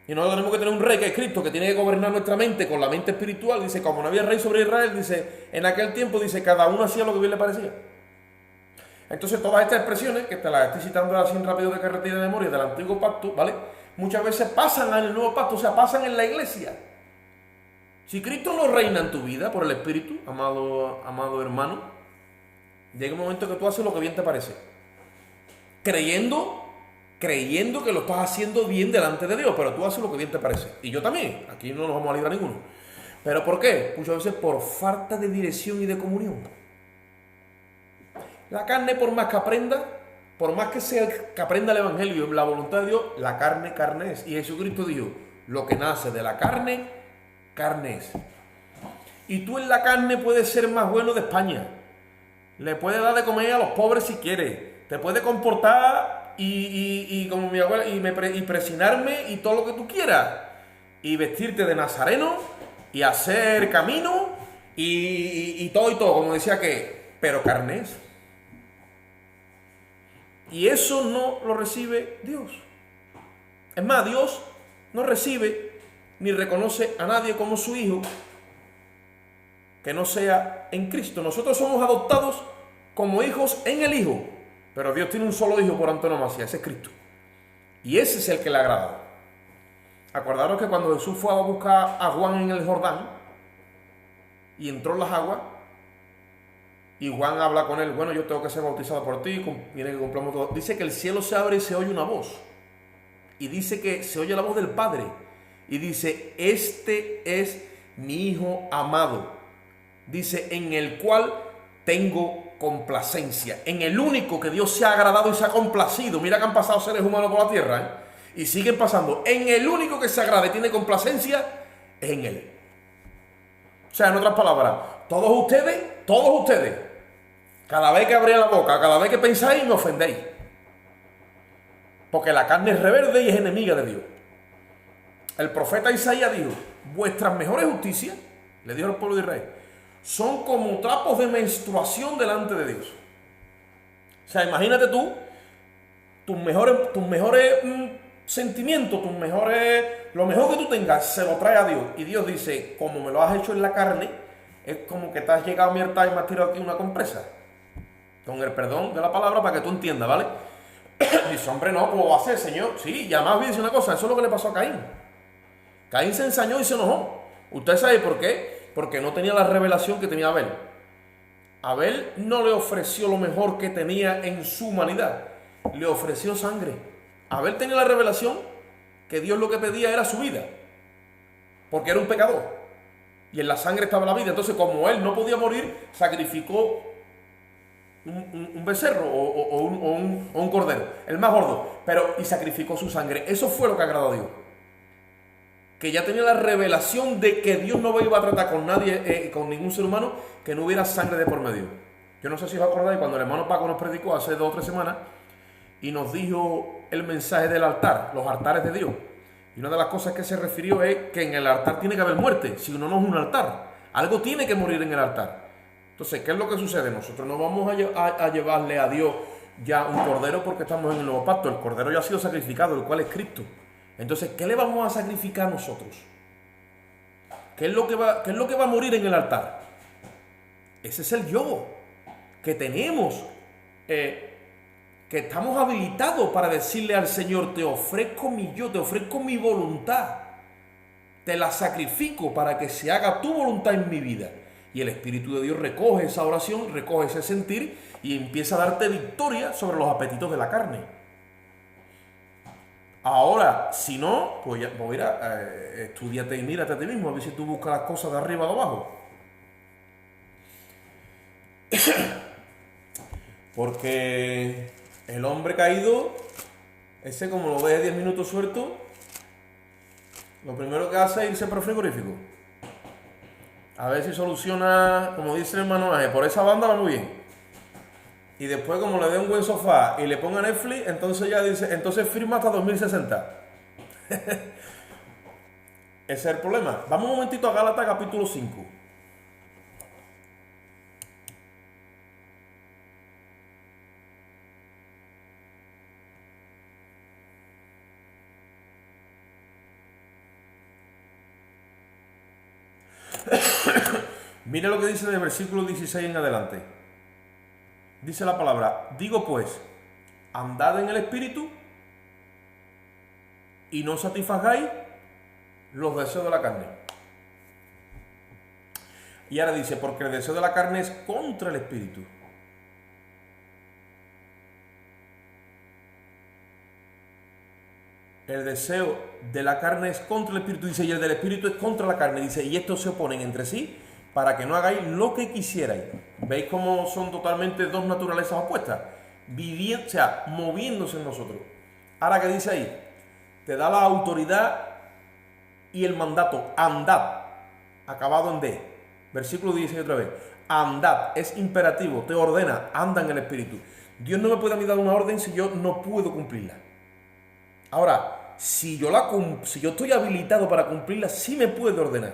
y nosotros tenemos que tener un rey que es Cristo, que tiene que gobernar nuestra mente con la mente espiritual, dice, como no había rey sobre Israel, dice, en aquel tiempo, dice, cada uno hacía lo que bien le parecía. Entonces todas estas expresiones, que te las estoy citando así rápido de carretera de memoria del antiguo pacto, ¿vale? Muchas veces pasan en el nuevo pacto, o sea, pasan en la iglesia. Si Cristo no reina en tu vida por el Espíritu, amado hermano, llega un momento que tú haces lo que bien te parece. Creyendo que lo estás haciendo bien delante de Dios, pero tú haces lo que bien te parece. Y yo también, aquí no nos vamos a librar ninguno. ¿Pero por qué? Muchas veces por falta de dirección y de comunión. La carne, por más que aprenda, por más que sea que aprenda el Evangelio, la voluntad de Dios, la carne, carne es. Y Jesucristo dijo, lo que nace de la carne, carne es. Y tú en la carne puedes ser más bueno de España. Le puedes dar de comer a los pobres si quieres. Te puedes comportar y como mi abuela, y presionarme y todo lo que tú quieras. Y vestirte de nazareno y hacer camino y todo, como decía que, pero carne es. Y eso no lo recibe Dios. Es más, Dios no recibe ni reconoce a nadie como su hijo que no sea en Cristo. Nosotros somos adoptados como hijos en el Hijo, pero Dios tiene un solo hijo por antonomasia, ese es Cristo. Y ese es el que le agrada. Acordaros que cuando Jesús fue a buscar a Juan en el Jordán y entró en las aguas, y Juan habla con él, bueno, yo tengo que ser bautizado por ti, tiene que cumplamos todo. Dice que el cielo se abre y se oye una voz. Y dice que se oye la voz del Padre. Y dice, este es mi Hijo amado. Dice, en el cual tengo complacencia. En el único que Dios se ha agradado y se ha complacido. Mira que han pasado seres humanos por la tierra, ¿eh? Y siguen pasando. En el único que se agrada y tiene complacencia, es en Él. O sea, en otras palabras, todos ustedes, cada vez que abréis la boca, cada vez que pensáis, me ofendéis. Porque la carne es rebelde y es enemiga de Dios. El profeta Isaías dijo, vuestras mejores justicias, le dijo al pueblo de Israel, son como trapos de menstruación delante de Dios. O sea, imagínate tú, tus mejores sentimientos, lo mejor que tú tengas, se lo trae a Dios. Y Dios dice, como me lo has hecho en la carne, es como que te has llegado a mi altar y me has tirado aquí una compresa. Con el perdón de la palabra para que tú entiendas, ¿vale? Dice, hombre, no, ¿cómo va a ser, Señor? Sí, y además voy a decir una cosa, eso es lo que le pasó a Caín. Caín se ensañó y se enojó. ¿Usted sabe por qué? Porque no tenía la revelación que tenía Abel. Abel no le ofreció lo mejor que tenía en su humanidad. Le ofreció sangre. Abel tenía la revelación que Dios lo que pedía era su vida. Porque era un pecador. Y en la sangre estaba la vida. Entonces, como él no podía morir, sacrificó un becerro o un cordero. El más gordo. Y sacrificó su sangre. Eso fue lo que agradó a Dios. Que ya tenía la revelación de que Dios no iba a tratar con nadie, con ningún ser humano, que no hubiera sangre de por medio. Yo no sé si os acordáis cuando el hermano Paco nos predicó hace 2 o 3 semanas y nos dijo el mensaje del altar, los altares de Dios. Y una de las cosas que se refirió es que en el altar tiene que haber muerte, si no, no es un altar. Algo tiene que morir en el altar. Entonces, ¿qué es lo que sucede? Nosotros no vamos a llevarle a Dios ya un cordero porque estamos en el nuevo pacto. El cordero ya ha sido sacrificado, el cual es Cristo. Entonces, ¿qué le vamos a sacrificar nosotros? ¿Qué es lo que va a morir en el altar? Ese es el yo que tenemos, que estamos habilitados para decirle al Señor, te ofrezco mi yo, te ofrezco mi voluntad, te la sacrifico para que se haga tu voluntad en mi vida. Y el Espíritu de Dios recoge esa oración, recoge ese sentir y empieza a darte victoria sobre los apetitos de la carne. Ahora, si no, pues ya, mira, estudiate y mírate a ti mismo, a ver si tú buscas las cosas de arriba o de abajo. Porque el hombre caído, ese como lo ves 10 minutos suelto, lo primero que hace es irse por el frigorífico. A ver si soluciona, como dice el hermano Ángel, por esa banda va muy bien. Y después, como le dé un buen sofá y le ponga Netflix, entonces ya dice, entonces firma hasta 2060. Ese es el problema. Vamos un momentito a Gálatas capítulo 5. Mire lo que dice del versículo 16 en adelante. Dice la palabra, digo pues, andad en el Espíritu y no satisfagáis los deseos de la carne. Y ahora dice, porque el deseo de la carne es contra el Espíritu. El deseo de la carne es contra el Espíritu, dice, y el del Espíritu es contra la carne, dice, y estos se oponen entre sí para que no hagáis lo que quisierais. ¿Veis cómo son totalmente dos naturalezas opuestas? Viviendo, o sea, moviéndose en nosotros. Ahora, ¿qué dice ahí? Te da la autoridad y el mandato. Andad. Acabado en D. Versículo 16 otra vez. Andad. Es imperativo. Te ordena. Anda en el Espíritu. Dios no me puede a mí dar una orden si yo no puedo cumplirla. Ahora, si yo estoy habilitado para cumplirla, sí me puede ordenar.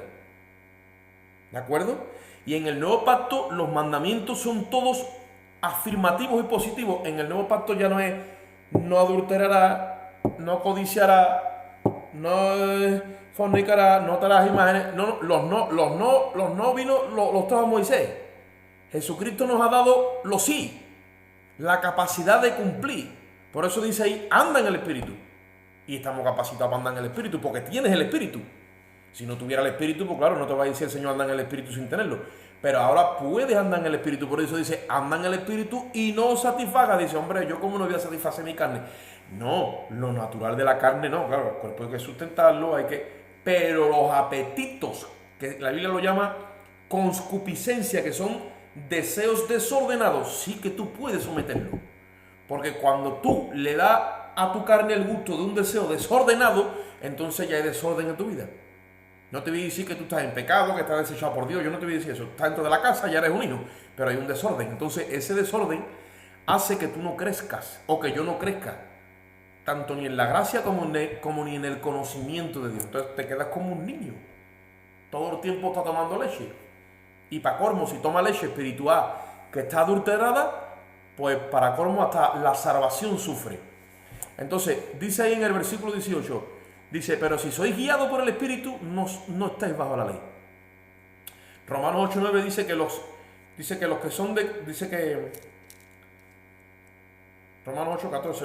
¿De acuerdo? Y en el nuevo pacto los mandamientos son todos afirmativos y positivos. En el nuevo pacto ya no es no adulterará, no codiciará, no fornicará, no te harás imágenes. No, los no vino, los trajo Moisés. Jesucristo nos ha dado los sí, la capacidad de cumplir. Por eso dice ahí, anda en el Espíritu. Y estamos capacitados para andar en el Espíritu, porque tienes el Espíritu. Si no tuviera el Espíritu, pues claro, no te va a decir el Señor anda en el Espíritu sin tenerlo. Pero ahora puedes andar en el Espíritu. Por eso dice, anda en el Espíritu y no satisfaga. Dice, hombre, ¿yo cómo no voy a satisfacer mi carne? No, lo natural de la carne no. Claro, el cuerpo hay que sustentarlo, pero los apetitos, que la Biblia lo llama concupiscencia, que son deseos desordenados, sí que tú puedes someterlo. Porque cuando tú le das a tu carne el gusto de un deseo desordenado, entonces ya hay desorden en tu vida. No te voy a decir que tú estás en pecado, que estás desechado por Dios. Yo no te voy a decir eso. Estás dentro de la casa, ya eres un hijo. Pero hay un desorden. Entonces ese desorden hace que tú no crezcas. O que yo no crezca. Tanto ni en la gracia como ni en el conocimiento de Dios. Entonces te quedas como un niño. Todo el tiempo está tomando leche. Y para colmo, si toma leche espiritual que está adulterada, pues para colmo hasta la salvación sufre. Entonces dice ahí en el versículo 18... Dice, pero si sois guiados por el Espíritu, no estáis bajo la ley. Romanos 8:9 dice que los que son de... Dice que... Romanos 8:14,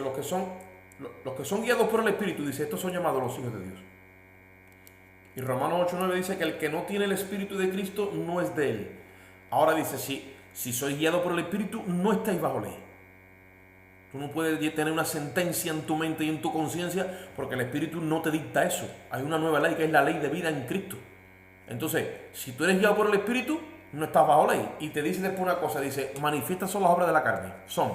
los que son guiados por el Espíritu, dice, estos son llamados los hijos de Dios. Y Romanos 8:9 dice que el que no tiene el Espíritu de Cristo no es de él. Ahora dice, si sois guiados por el Espíritu, no estáis bajo ley. Tú no puedes tener una sentencia en tu mente y en tu conciencia porque el Espíritu no te dicta eso. Hay una nueva ley que es la ley de vida en Cristo. Entonces, si tú eres guiado por el Espíritu, no estás bajo ley. Y te dice después una cosa, dice, manifiestas son las obras de la carne. Son,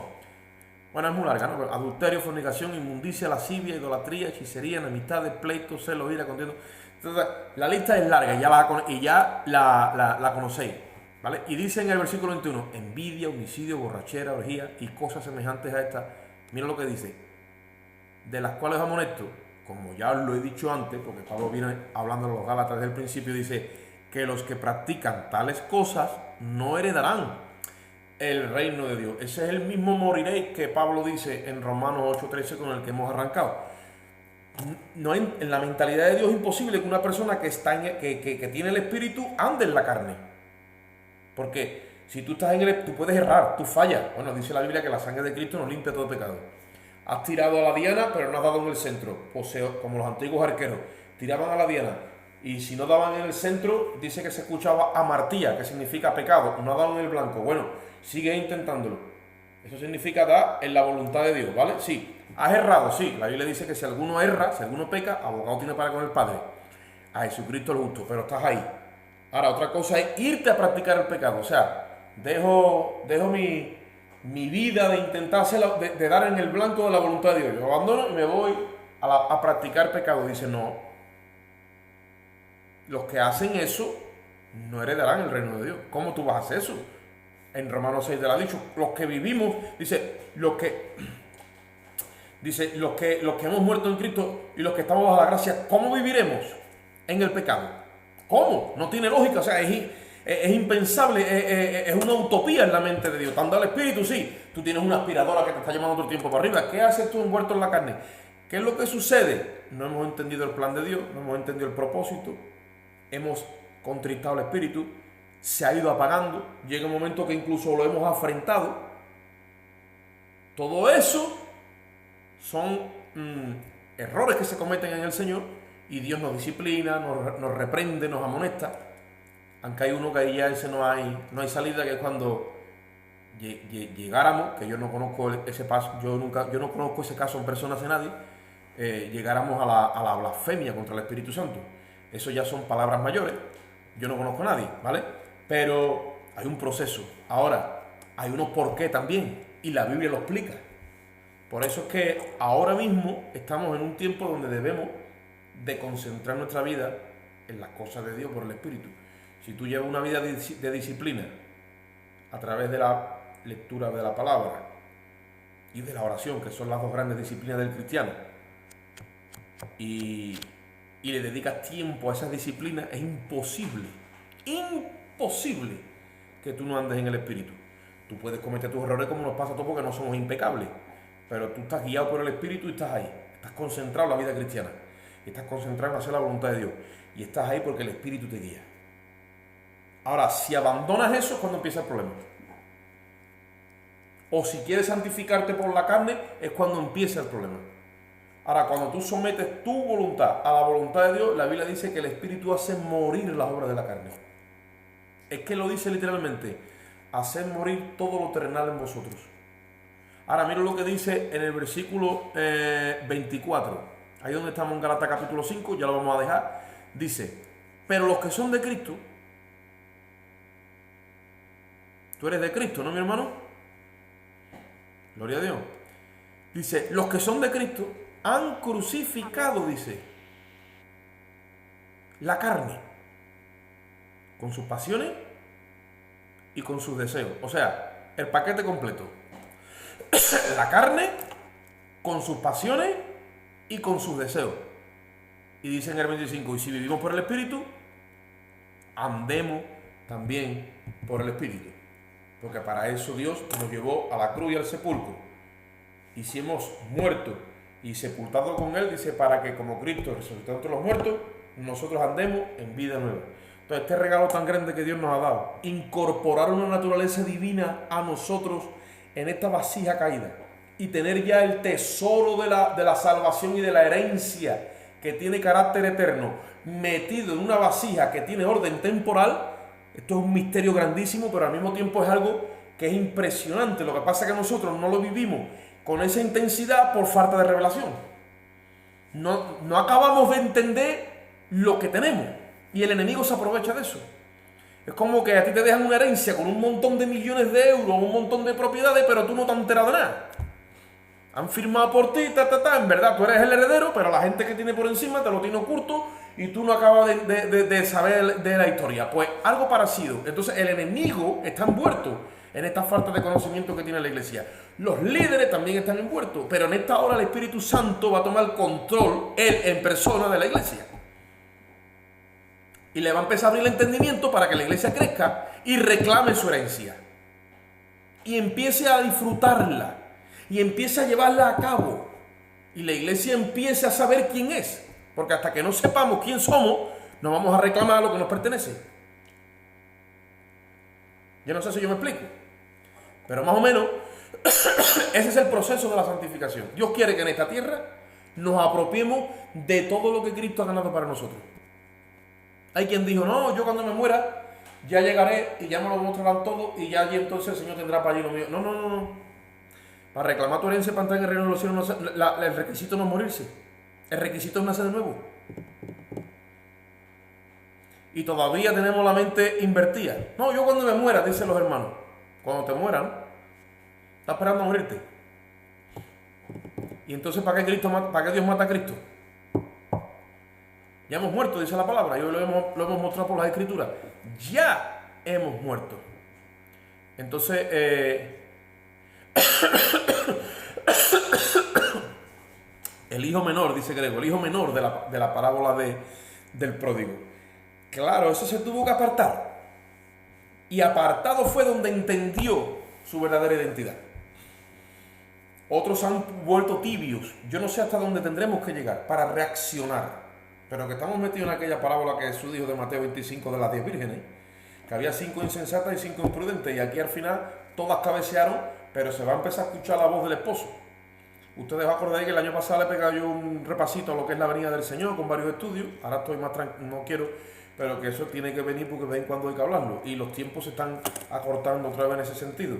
bueno, es muy larga, ¿no? Adulterio, fornicación, inmundicia, lascivia, idolatría, hechicería, enemistades, pleitos, celos, ira, contienda. Entonces, la lista es larga y ya la conocéis. ¿Vale? Y dice en el versículo 21, envidia, homicidio, borrachera, orgía y cosas semejantes a estas. Mira lo que dice, de las cuales amonesto, como ya os lo he dicho antes, porque Pablo viene hablando a los Gálatas desde el principio, dice que los que practican tales cosas no heredarán el reino de Dios. Ese es el mismo moriréis que Pablo dice en Romanos 8:13 con el que hemos arrancado. No hay, en la mentalidad de Dios es imposible que una persona que tiene el Espíritu ande en la carne. Porque si tú estás tú puedes errar, tú fallas. Bueno, dice la Biblia que la sangre de Cristo nos limpia todo pecado. Has tirado a la diana, pero no has dado en el centro. Como los antiguos arqueros. Tiraban a la diana. Y si no daban en el centro, dice que se escuchaba amartía, que significa pecado. No ha dado en el blanco. Bueno, sigue intentándolo. Eso significa dar en la voluntad de Dios, ¿vale? Sí. ¿Has errado? Sí. La Biblia dice que si alguno erra, si alguno peca, abogado tiene para con el Padre. A Jesucristo el justo. Pero estás ahí. Ahora, otra cosa es irte a practicar el pecado. O sea, dejo mi vida de intentar de dar en el blanco de la voluntad de Dios. Yo abandono y me voy a practicar pecado. Dice, no. Los que hacen eso no heredarán el reino de Dios. ¿Cómo tú vas a hacer eso? En Romanos 6 te lo ha dicho. Los que vivimos, dice, los que hemos muerto en Cristo y los que estamos bajo la gracia, ¿cómo viviremos en el pecado? ¿Cómo? No tiene lógica, o sea, es impensable, es una utopía en la mente de Dios. Te anda el Espíritu, sí, tú tienes una aspiradora que te está llamando otro tiempo para arriba. ¿Qué haces tú envuelto en la carne? ¿Qué es lo que sucede? No hemos entendido el plan de Dios, no hemos entendido el propósito, hemos contristado el Espíritu, se ha ido apagando, llega un momento que incluso lo hemos afrentado. Todo eso son errores que se cometen en el Señor. Y Dios nos disciplina, nos reprende, nos amonesta. Aunque hay uno que ahí ya ese no hay salida, que es cuando llegáramos, que yo no conozco ese paso, yo no conozco ese caso en persona de nadie, llegáramos a la blasfemia contra el Espíritu Santo. Eso ya son palabras mayores. Yo no conozco a nadie, ¿vale? Pero hay un proceso. Ahora, hay unos por qué también, y la Biblia lo explica. Por eso es que ahora mismo estamos en un tiempo donde debemos de concentrar nuestra vida en las cosas de Dios por el Espíritu. Si tú llevas una vida de disciplina a través de la lectura de la palabra y de la oración, que son las dos grandes disciplinas del cristiano, y le dedicas tiempo a esas disciplinas, es imposible que tú no andes en el Espíritu. Tú puedes cometer tus errores como nos pasa a todos porque no somos impecables, pero tú estás guiado por el Espíritu y estás ahí, estás concentrado en la vida cristiana, y estás concentrado en hacer la voluntad de Dios, y estás ahí porque el Espíritu te guía. Ahora, si abandonas eso es cuando empieza el problema. O si quieres santificarte por la carne, es cuando empieza el problema. Ahora, cuando tú sometes tu voluntad a la voluntad de Dios, la Biblia dice que el Espíritu hace morir las obras de la carne. Es que lo dice literalmente, hacer morir todo lo terrenal en vosotros. Ahora, mira lo que dice en el versículo 24. Ahí donde estamos en Gálatas capítulo 5, ya lo vamos a dejar. Dice, pero los que son de Cristo, tú eres de Cristo, ¿no, mi hermano? Gloria a Dios. Dice, los que son de Cristo han crucificado, dice, la carne con sus pasiones y con sus deseos. O sea, el paquete completo. La carne con sus pasiones y con sus deseos. Y dice en el 25, y si vivimos por el Espíritu, andemos también por el Espíritu. Porque para eso Dios nos llevó a la cruz y al sepulcro. Y si hemos muerto y sepultado con Él, dice, para que como Cristo resucitó entre los muertos, nosotros andemos en vida nueva. Entonces, este regalo tan grande que Dios nos ha dado, incorporar una naturaleza divina a nosotros en esta vasija caída y tener ya el tesoro de la salvación y de la herencia que tiene carácter eterno metido en una vasija que tiene orden temporal. Esto es un misterio grandísimo, pero al mismo tiempo es algo que es impresionante. Lo que pasa es que nosotros no lo vivimos con esa intensidad por falta de revelación. No acabamos de entender lo que tenemos y el enemigo se aprovecha de eso. Es como que a ti te dejan una herencia con un montón de millones de euros, un montón de propiedades, pero tú no te has enterado de nada. Han firmado por ti, en verdad tú eres el heredero, pero la gente que tiene por encima te lo tiene oculto y tú no acabas de saber de la historia. Pues algo parecido. Entonces el enemigo está envuelto en esta falta de conocimiento que tiene la iglesia. Los líderes también están envueltos, pero en esta hora el Espíritu Santo va a tomar control, él en persona, de la iglesia. Y le va a empezar a abrir el entendimiento para que la iglesia crezca y reclame su herencia. Y empiece a disfrutarla. Y empiece a llevarla a cabo. Y la iglesia empiece a saber quién es. Porque hasta que no sepamos quién somos, no vamos a reclamar lo que nos pertenece. Yo no sé si yo me explico. Pero más o menos, ese es el proceso de la santificación. Dios quiere que en esta tierra nos apropiemos de todo lo que Cristo ha ganado para nosotros. Hay quien dijo, no, yo cuando me muera ya llegaré y ya me lo mostrarán todo y ya allí entonces el Señor tendrá para allí lo mío. No. Para reclamar tu herencia para entrar en el reino de los cielos, el requisito no es morirse. El requisito es nacer de nuevo. Y todavía tenemos la mente invertida. No, yo cuando me muera, dicen los hermanos. Cuando te mueran, ¿no? Estás esperando a morirte. Y entonces, ¿para qué Dios mata a Cristo? Ya hemos muerto, dice la palabra. Y hoy lo hemos mostrado por las Escrituras. Ya hemos muerto. Entonces, el hijo menor, dice Grego, el hijo menor de la parábola del pródigo. Claro, eso se tuvo que apartar. Y apartado fue donde entendió su verdadera identidad. Otros han vuelto tibios. Yo no sé hasta dónde tendremos que llegar para reaccionar. Pero que estamos metidos en aquella parábola que Jesús dijo de Mateo 25 de las 10 vírgenes, que había 5 insensatas y 5 imprudentes, y aquí al final todas cabecearon, pero se va a empezar a escuchar la voz del esposo. Ustedes acordáis que el año pasado le he pegado yo un repasito a lo que es la venida del Señor con varios estudios. Ahora estoy más tranquilo, no quiero, pero que eso tiene que venir porque de vez en cuando hay que hablarlo, y los tiempos se están acortando otra vez en ese sentido.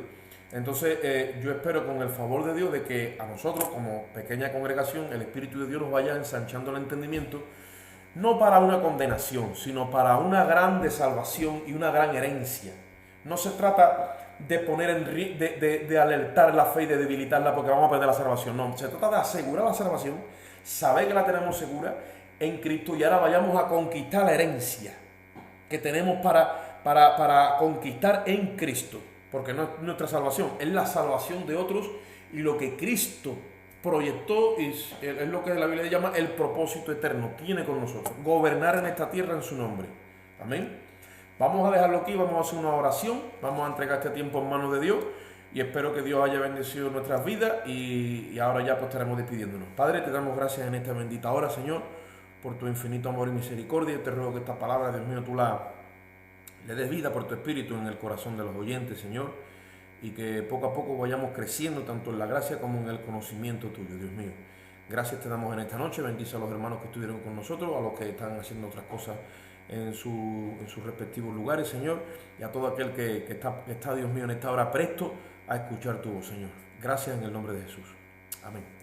Entonces yo espero con el favor de Dios de que a nosotros como pequeña congregación el Espíritu de Dios nos vaya ensanchando el entendimiento no para una condenación, sino para una grande salvación y una gran herencia. No se trata de poner de alertar la fe y de debilitarla porque vamos a perder la salvación. No, se trata de asegurar la salvación, saber que la tenemos segura en Cristo y ahora vayamos a conquistar la herencia que tenemos para conquistar en Cristo. Porque no es nuestra salvación, es la salvación de otros y lo que Cristo proyectó es lo que la Biblia llama el propósito eterno. Tiene con nosotros gobernar en esta tierra en su nombre. Amén. Vamos a dejarlo aquí, vamos a hacer una oración, vamos a entregar este tiempo en manos de Dios y espero que Dios haya bendecido nuestras vidas y ahora ya pues estaremos despidiéndonos. Padre, te damos gracias en esta bendita hora, Señor, por tu infinito amor y misericordia. Te ruego que esta palabra, Dios mío, tú le des vida por tu espíritu en el corazón de los oyentes, Señor, y que poco a poco vayamos creciendo tanto en la gracia como en el conocimiento tuyo, Dios mío. Gracias te damos en esta noche, bendice a los hermanos que estuvieron con nosotros, a los que están haciendo otras cosas en sus respectivos lugares, Señor, y a todo aquel que está, Dios mío, en esta hora presto a escuchar tu voz, Señor. Gracias en el nombre de Jesús. Amén.